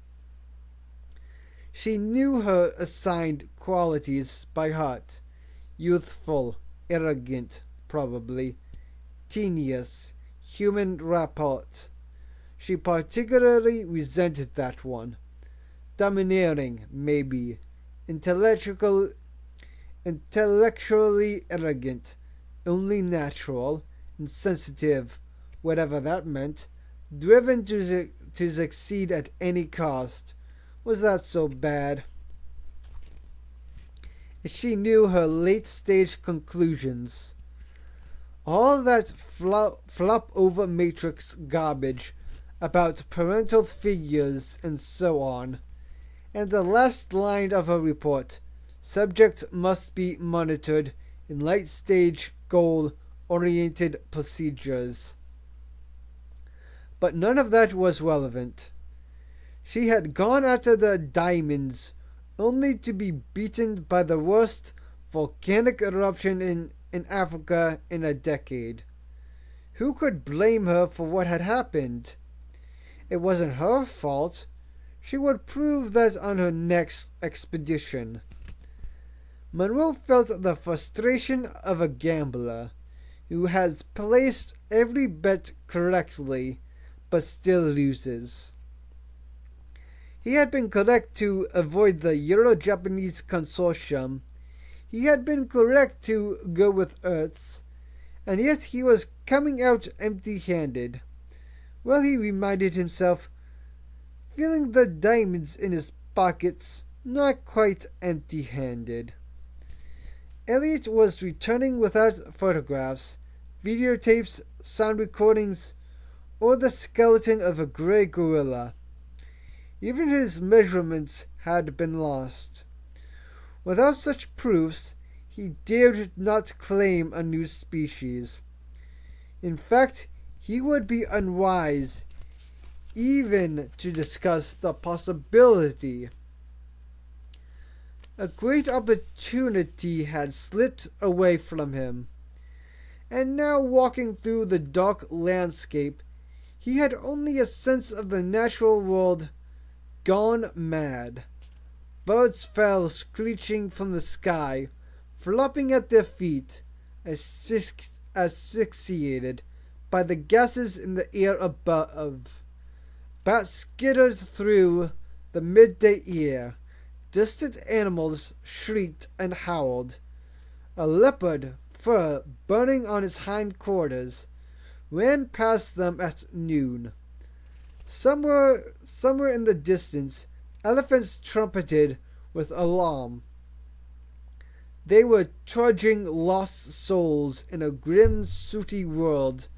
She knew her assigned qualities by heart: youthful, arrogant, probably, tenacious, human rapport. She particularly resented that one. Domineering, maybe. Intellectually arrogant, only natural, insensitive, whatever that meant, driven to succeed at any cost. Was that so bad? She knew her late-stage conclusions. All that flop-over matrix garbage about parental figures and so on. And the last line of her report: subject must be monitored in late-stage goal-oriented procedures. But none of that was relevant. She had gone after the diamonds only to be beaten by the worst volcanic eruption in Africa in a decade. Who could blame her for what had happened? It wasn't her fault. She would prove that on her next expedition. Monroe felt the frustration of a gambler who has placed every bet correctly but still loses. He had been correct to avoid the Euro-Japanese consortium. He had been correct to go with Earth's, and yet he was coming out empty-handed. Well, he reminded himself, feeling the diamonds in his pockets, not quite empty-handed. Elliot was returning without photographs, videotapes, sound recordings, or the skeleton of a gray gorilla. Even his measurements had been lost. Without such proofs, he dared not claim a new species. In fact, he would be unwise even to discuss the possibility. A great opportunity had slipped away from him, and now walking through the dark landscape, he had only a sense of the natural world gone mad. Birds fell screeching from the sky, flopping at their feet, asphyxiated by the gases in the air above. Bats skittered through the midday air. Distant animals shrieked and howled. A leopard, fur burning on its hind quarters, ran past them at noon. Somewhere in the distance, elephants trumpeted with alarm. They were trudging lost souls in a grim, sooty world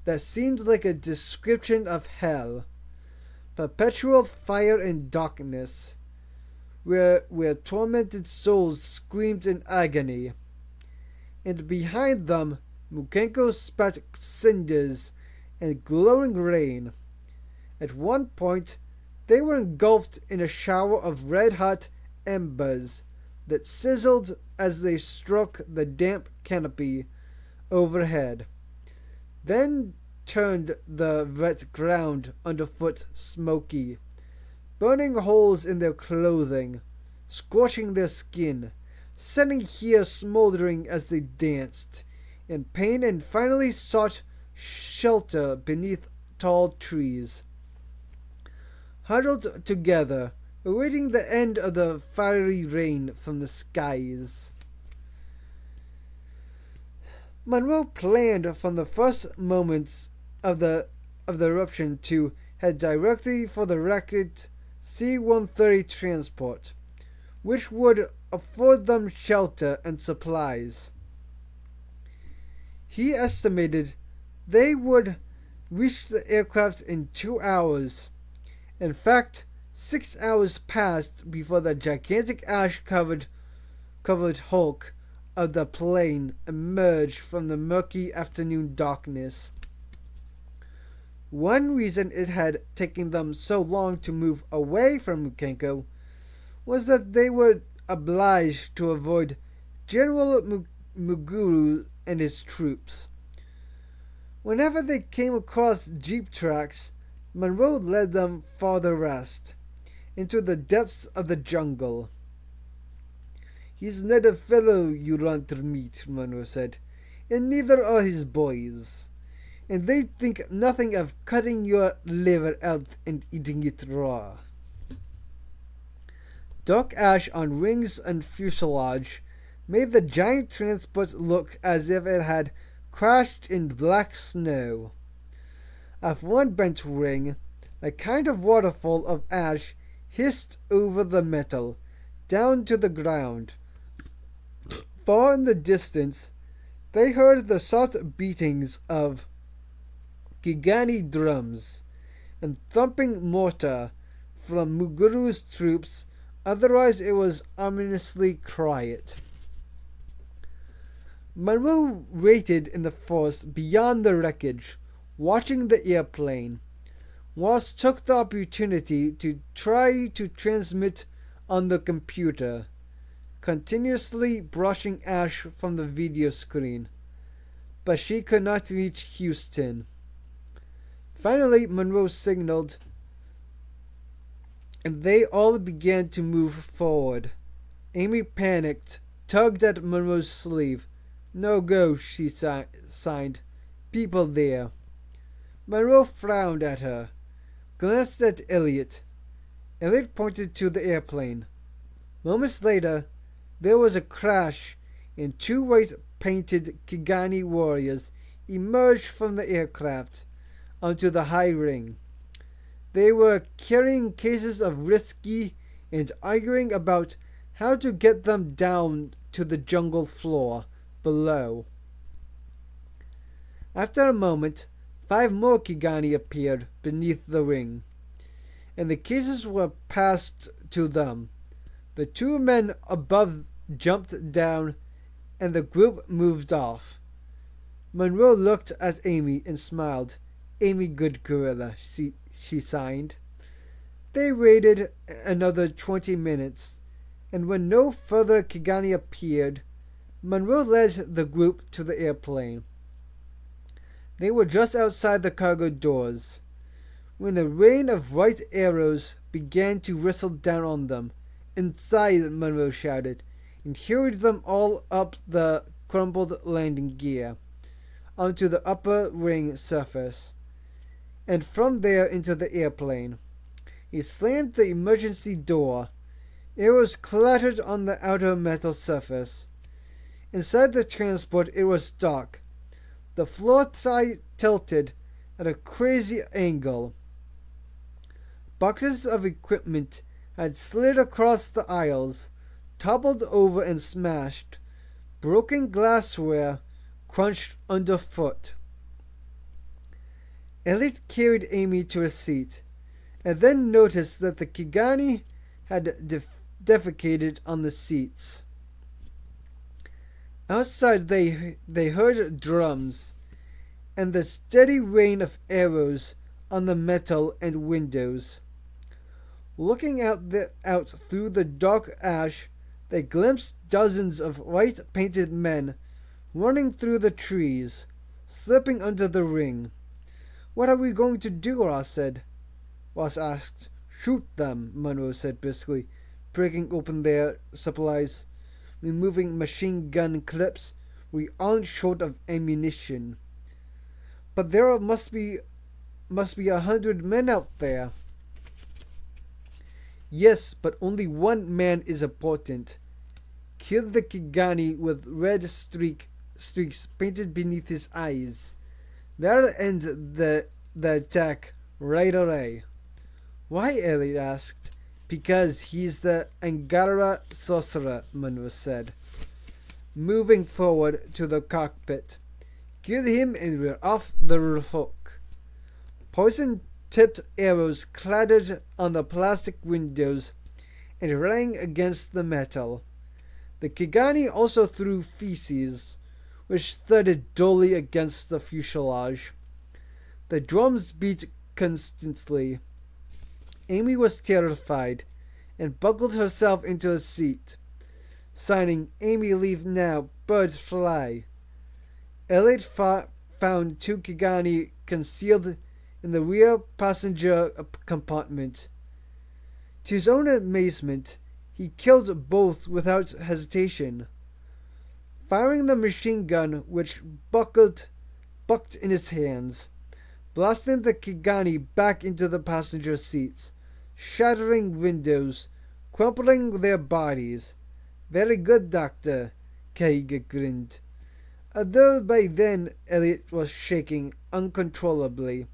that seemed like a description of hell. Perpetual fire and darkness, where tormented souls screamed in agony. And behind them, Mukenko spat cinders and glowing rain. At one point, they were engulfed in a shower of red-hot embers that sizzled as they struck the damp canopy overhead. Then turned the wet ground underfoot smoky, burning holes in their clothing, scorching their skin, setting hair smoldering as they danced in pain, and finally sought shelter beneath tall trees. Huddled together, awaiting the end of the fiery rain from the skies. Monroe planned from the first moments of the eruption to head directly for the wrecked C-130 transport, which would afford them shelter and supplies. He estimated they would reach the aircraft in 2 hours. In fact, 6 hours passed before the gigantic ash-covered hulk of the plane emerged from the murky afternoon darkness. One reason it had taken them so long to move away from Congo was that they were obliged to avoid General Muguru and his troops. Whenever they came across jeep tracks, Monroe led them farther west, into the depths of the jungle. "He's not a fellow you want to meet," Monroe said, "and neither are his boys. And they think nothing of cutting your liver out and eating it raw." Dark ash on wings and fuselage made the giant transport look as if it had crashed in black snow. Off one bent wing, a kind of waterfall of ash hissed over the metal, down to the ground. Far in the distance, they heard the soft beatings of Kigani drums and thumping mortar from Muguru's troops. Otherwise, it was ominously quiet. Monroe waited in the forest beyond the wreckage, watching the airplane. Ross took the opportunity to try to transmit on the computer, continuously brushing ash from the video screen, but she could not reach Houston. Finally, Monroe signaled, and they all began to move forward. Amy panicked, tugged at Monroe's sleeve. "No go," she signed. "People there." Monroe frowned at her, glanced at Elliot. Elliot pointed to the airplane. Moments later, there was a crash, and 2 white-painted Kigani warriors emerged from the aircraft onto the high ring. They were carrying cases of whiskey and arguing about how to get them down to the jungle floor below. After a moment, 5 more Kigani appeared beneath the ring, and the cases were passed to them. The 2 men above jumped down, and the group moved off. Monroe looked at Amy and smiled. "Amy, good gorilla," she signed. They waited another 20 minutes, and when no further Kigani appeared, Monroe led the group to the airplane. They were just outside the cargo doors, when a rain of white arrows began to whistle down on them. "Inside!" Monroe shouted, and hurried them all up the crumpled landing gear, onto the upper ring surface, and from there into the airplane. He slammed the emergency door. Arrows clattered on the outer metal surface. Inside the transport, it was dark. The floor side tilted at a crazy angle. Boxes of equipment had slid across the aisles, toppled over and smashed. Broken glassware crunched underfoot. Elliot carried Amy to a seat, and then noticed that the Kigani had defecated on the seats. Outside they heard drums, and the steady rain of arrows on the metal and windows. Looking out through the dark ash, they glimpsed dozens of white-painted men running through the trees, slipping under the ring. What are we going to do? Ross asked. Shoot them, Monroe said briskly, breaking open their supplies. Removing machine gun clips. We aren't short of ammunition. But there must be 100 men out there. Yes, but only one man is important. Kill the Kigani with red streaks painted beneath his eyes. That'll end the attack right away. Why? Elliot asked. Because he's the Angara sorcerer, Monroe said, moving forward to the cockpit. Kill him and we're off the hook. Poison-tipped arrows clattered on the plastic windows and rang against the metal. The Kigani also threw feces, which thudded dully against the fuselage. The drums beat constantly. Amy was terrified and buckled herself into a seat, signing, "Amy, leave now, birds fly." Elliot found two Kigani concealed in the rear passenger compartment. To his own amazement, he killed both without hesitation, firing the machine gun which bucked in his hands, blasting the Kigani back into the passenger seats, shattering windows, crumpling their bodies. "Very good, Doctor," Kaiga grinned. Although by then Elliot was shaking uncontrollably.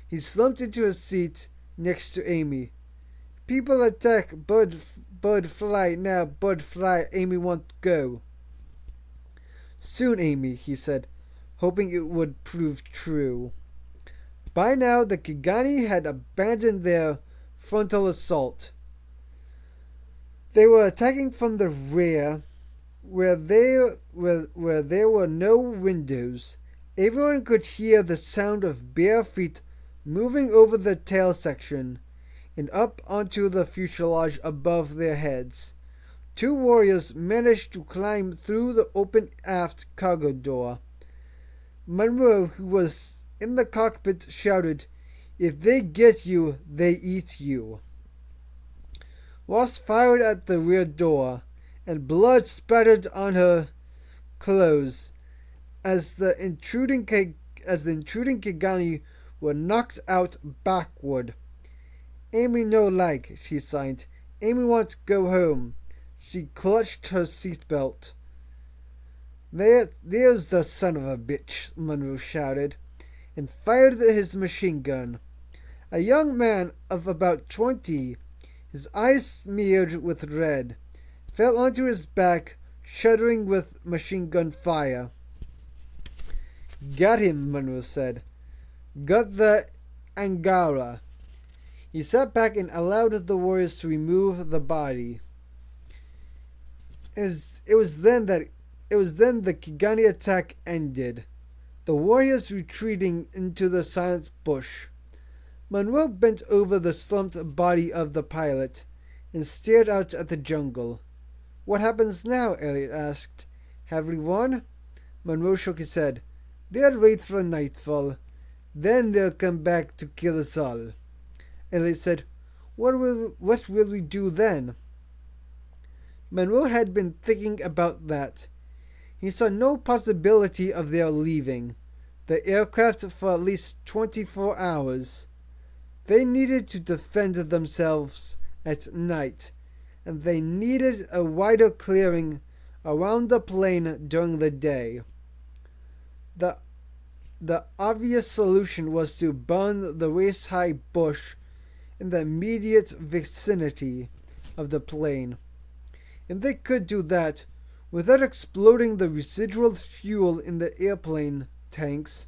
He slumped into a seat next to Amy. "People attack, bird fly now, bird fly, Amy won't go." "Soon, Amy," he said, hoping it would prove true. By now the Kigani had abandoned their frontal assault. They were attacking from the rear, where there were no windows. Everyone could hear the sound of bare feet moving over the tail section and up onto the fuselage above their heads. Two warriors managed to climb through the open aft cargo door. Monroe, who was in the cockpit, shouted, "If they get you, they eat you." Ross fired at the rear door, and blood spattered on her clothes as the intruding Kigani were knocked out backward. "Amy no like," she sighed. "Amy want to go home." She clutched her seatbelt. There's the son of a bitch," Monroe shouted, and fired his machine gun. A young man of about 20, his eyes smeared with red, fell onto his back, shuddering with machine gun fire. "Got him," Monroe said. "Got the Angara." He sat back and allowed the warriors to remove the body. It was then the Kigani attack ended, the warriors retreating into the silent bush. Monroe bent over the slumped body of the pilot and stared out at the jungle. "What happens now?" Elliot asked. "Have we won?" Monroe shook his head. "They'll wait for nightfall. Then they'll come back to kill us all." Elliot said, What will we do then?" Monroe had been thinking about that. He saw no possibility of their leaving the aircraft for at least 24 hours. They needed to defend themselves at night, and they needed a wider clearing around the plane during the day. The obvious solution was to burn the waist-high bush in the immediate vicinity of the plane. And they could do that without exploding the residual fuel in the airplane tanks.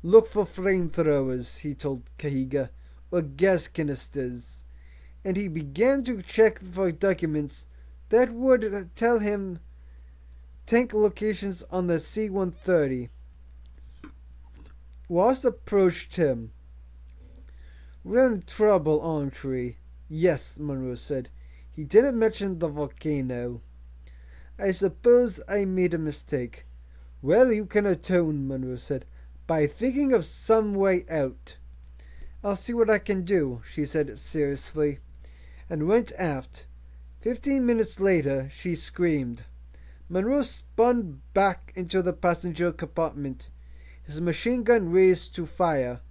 "Look for flamethrowers," he told Kahiga, "or gas canisters." And he began to check for documents that would tell him tank locations on the C-130. Ross approached him. "We're in trouble, aren't we?" "Yes," Monroe said. "He didn't mention the volcano." "I suppose I made a mistake." "Well, you can atone," Monroe said, by thinking of some way out. I'll see what I can do, she said seriously, and went aft. 15 minutes later, she screamed. Monroe spun back into the passenger compartment, his machine gun raised to fire.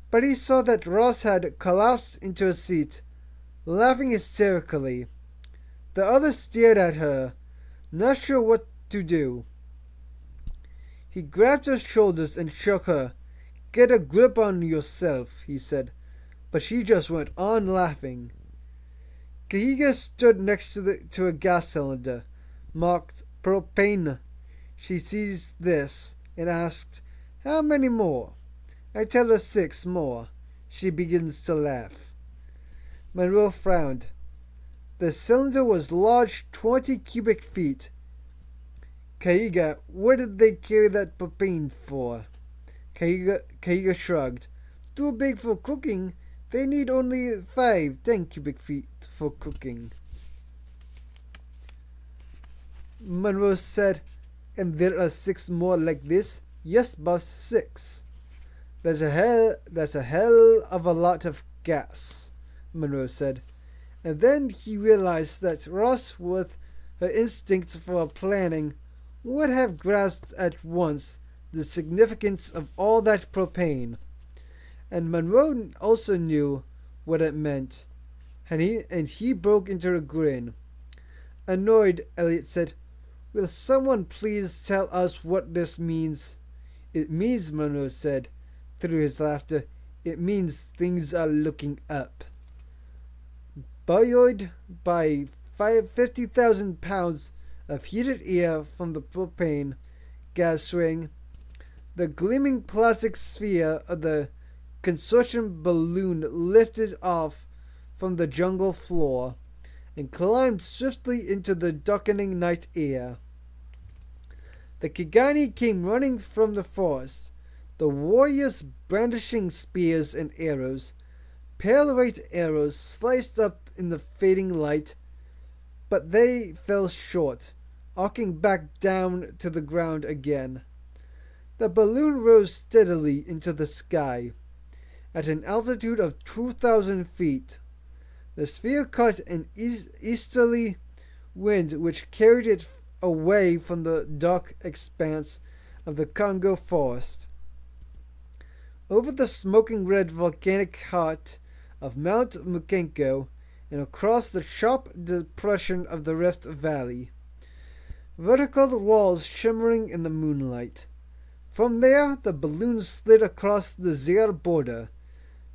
But he saw that Ross had collapsed into a seat, laughing hysterically. The other stared at her, not sure what to do. He grabbed her shoulders and shook her. "Get a grip on yourself," he said, but she just went on laughing. Kahiga stood next to a gas cylinder, marked propane. She seized this and asked, "How many more?" I tell her 6 more. She begins to laugh. Monroe frowned. The cylinder was large, 20 cubic feet. Kahiga, what did they carry that propane for? Kahiga shrugged. Too big for cooking. They need only 10 cubic feet for cooking. Monroe said, "And there are 6 more like this?" "Yes, boss, 6. That's a hell of a lot of gas," Monroe said. And then he realized that Ross, with her instinct for planning, would have grasped at once the significance of all that propane. And Monroe also knew what it meant, and he broke into a grin. Annoyed, Elliot said, "Will someone please tell us what this means?" "It means," Monroe said, through his laughter, "it means things are looking up." Buoyed by 50,000 pounds of heated air from the propane gas ring, the gleaming plastic sphere of the consortium balloon lifted off from the jungle floor and climbed swiftly into the darkening night air. The Kigani came running from the forest, the warriors brandishing spears and arrows. Pale white arrows sliced up in the fading light, but they fell short, arcing back down to the ground again. The balloon rose steadily into the sky, at an altitude of 2,000 feet. The sphere caught an easterly wind which carried it away from the dark expanse of the Congo forest. Over the smoking red volcanic heart of Mount Mukenko and across the sharp depression of the Rift Valley. Vertical walls shimmering in the moonlight. From there, the balloon slid across the Zaire border,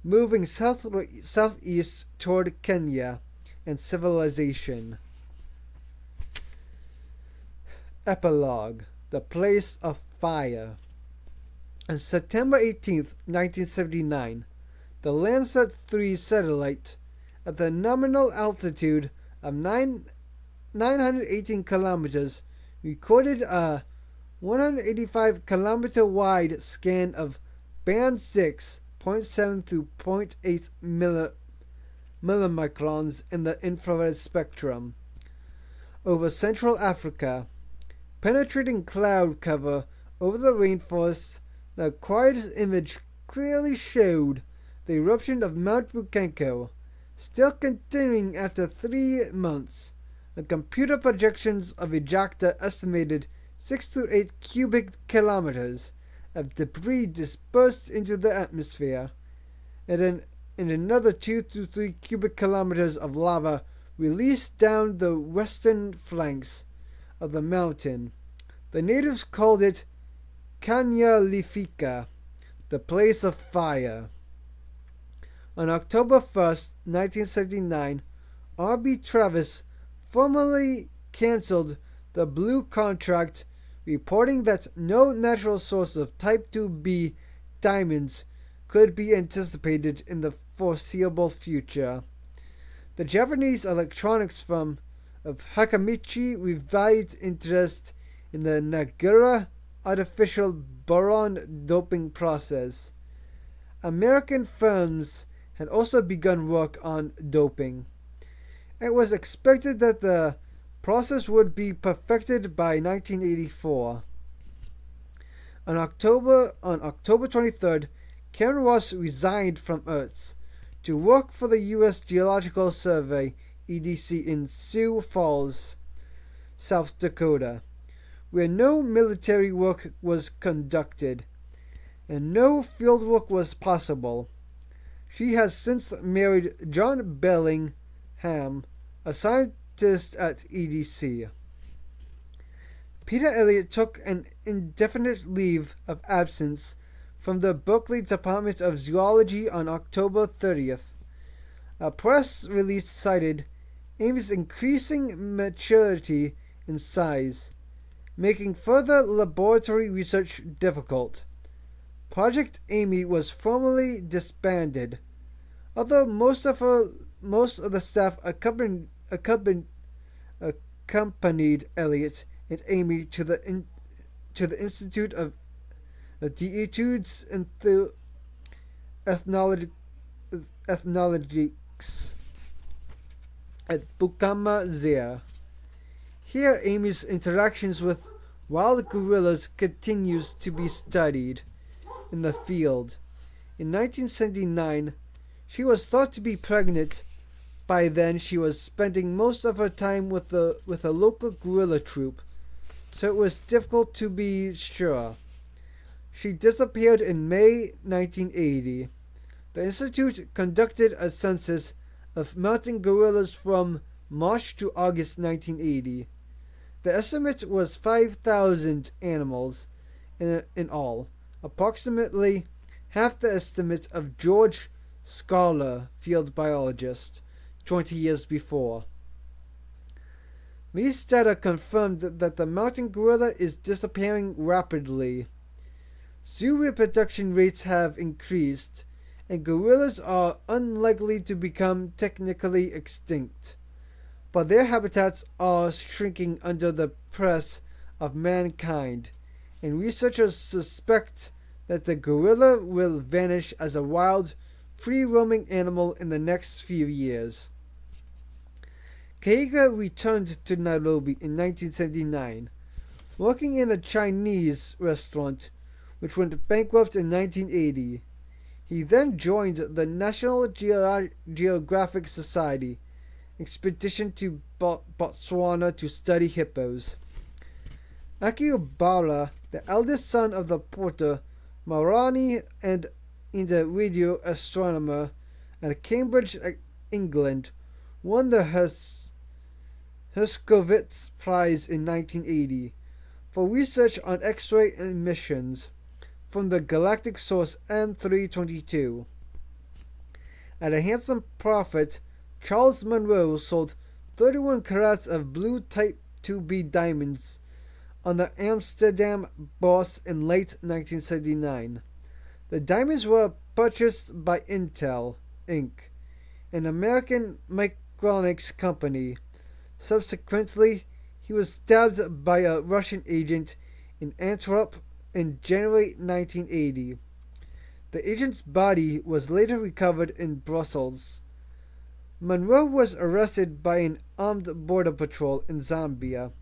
moving southeast toward Kenya and civilization. Epilogue: The Place of Fire. On September 18, 1979, the Landsat 3 satellite, at the nominal altitude of 918 kilometers, recorded a 185-kilometer wide scan of band 6, 0.7 to 0.8 millimicrons in the infrared spectrum over Central Africa, penetrating cloud cover over the rainforest. The acquired image clearly showed the eruption of Mount Mukenko, still continuing after 3 months. The computer projections of ejecta estimated 6 to 8 cubic kilometers of debris dispersed into the atmosphere, and another 2 to 3 cubic kilometers of lava released down the western flanks of the mountain. The natives called it Kanyalifika, the place of fire. On October 1st, 1979, R.B. Travis formally canceled the Blue contract, reporting that no natural source of Type 2B diamonds could be anticipated in the foreseeable future. The Japanese electronics firm of Hakamichi revived interest in the Nagura artificial boron doping process. American firms had also begun work on doping. It was expected that the process would be perfected by 1984. On October 23rd, Karen Ross resigned from Earth to work for the U.S. Geological Survey (EDC) in Sioux Falls, South Dakota, where no military work was conducted and no fieldwork was possible. She has since married John Bellingham, a scientist at EDC. Peter Elliott took an indefinite leave of absence from the Berkeley Department of Zoology on October 30th. A press release cited Amy's increasing maturity and size, making further laboratory research difficult. Project Amy was formally disbanded, although most of the staff accompanied Elliott and Amy to the Institute of Etudes and Ethnologiques at Bukama Zia. Here, Amy's interactions with wild gorillas continues to be studied in the field. In 1979, she was thought to be pregnant. By then, she was spending most of her time with a local gorilla troop, so it was difficult to be sure. She disappeared in May 1980. The Institute conducted a census of mountain gorillas from March to August 1980. The estimate was 5,000 animals in all, approximately half the estimate of George Scholar, field biologist, 20 years before. These data confirmed that the mountain gorilla is disappearing rapidly. Zoo reproduction rates have increased, and gorillas are unlikely to become technically extinct, but their habitats are shrinking under the press of mankind, and researchers suspect that the gorilla will vanish as a wild, free-roaming animal in the next few years. Keiga returned to Nairobi in 1979, working in a Chinese restaurant which went bankrupt in 1980. He then joined the National Geographic Society expedition to Botswana to study hippos. Akihabara, the eldest son of the porter Marani and the radio astronomer at Cambridge, England, won the Herskovits Prize in 1980 for research on X-ray emissions from the galactic source M322. At a handsome profit, Charles Monroe sold 31 carats of blue Type 2B diamonds on the Amsterdam bourse in late 1979. The diamonds were purchased by Intel, Inc., an American micronics company. Subsequently, he was stabbed by a Russian agent in Antwerp in January 1980. The agent's body was later recovered in Brussels. Monroe was arrested by an armed border patrol in Zambia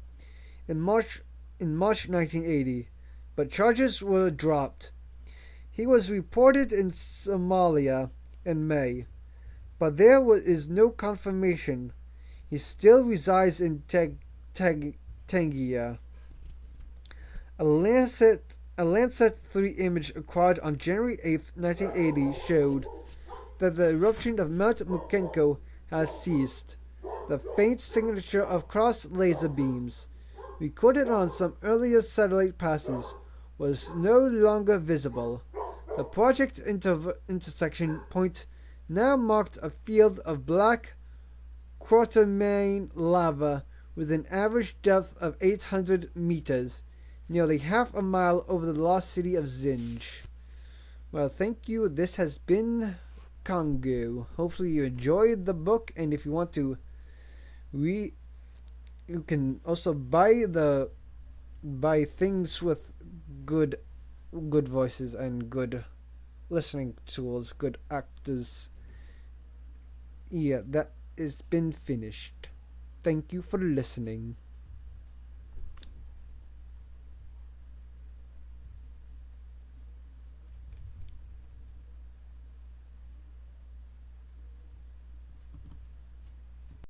in March 1980, but charges were dropped. He was reported in Somalia in May, but there is no confirmation. He still resides in Tangier. A Lancet 3 image acquired on January 8, 1980 showed that the eruption of Mount Mukenko had ceased. The faint signature of cross laser beams, recorded on some earlier satellite passes, was no longer visible. The project intersection point now marked a field of black quatermain lava with an average depth of 800 meters, nearly half a mile over the lost city of Zinj. Well, thank you. This has been Congo. Hopefully you enjoyed the book, and if you want to you can also buy things with good voices and good listening tools, good actors. Yeah, that has been finished. Thank you for listening.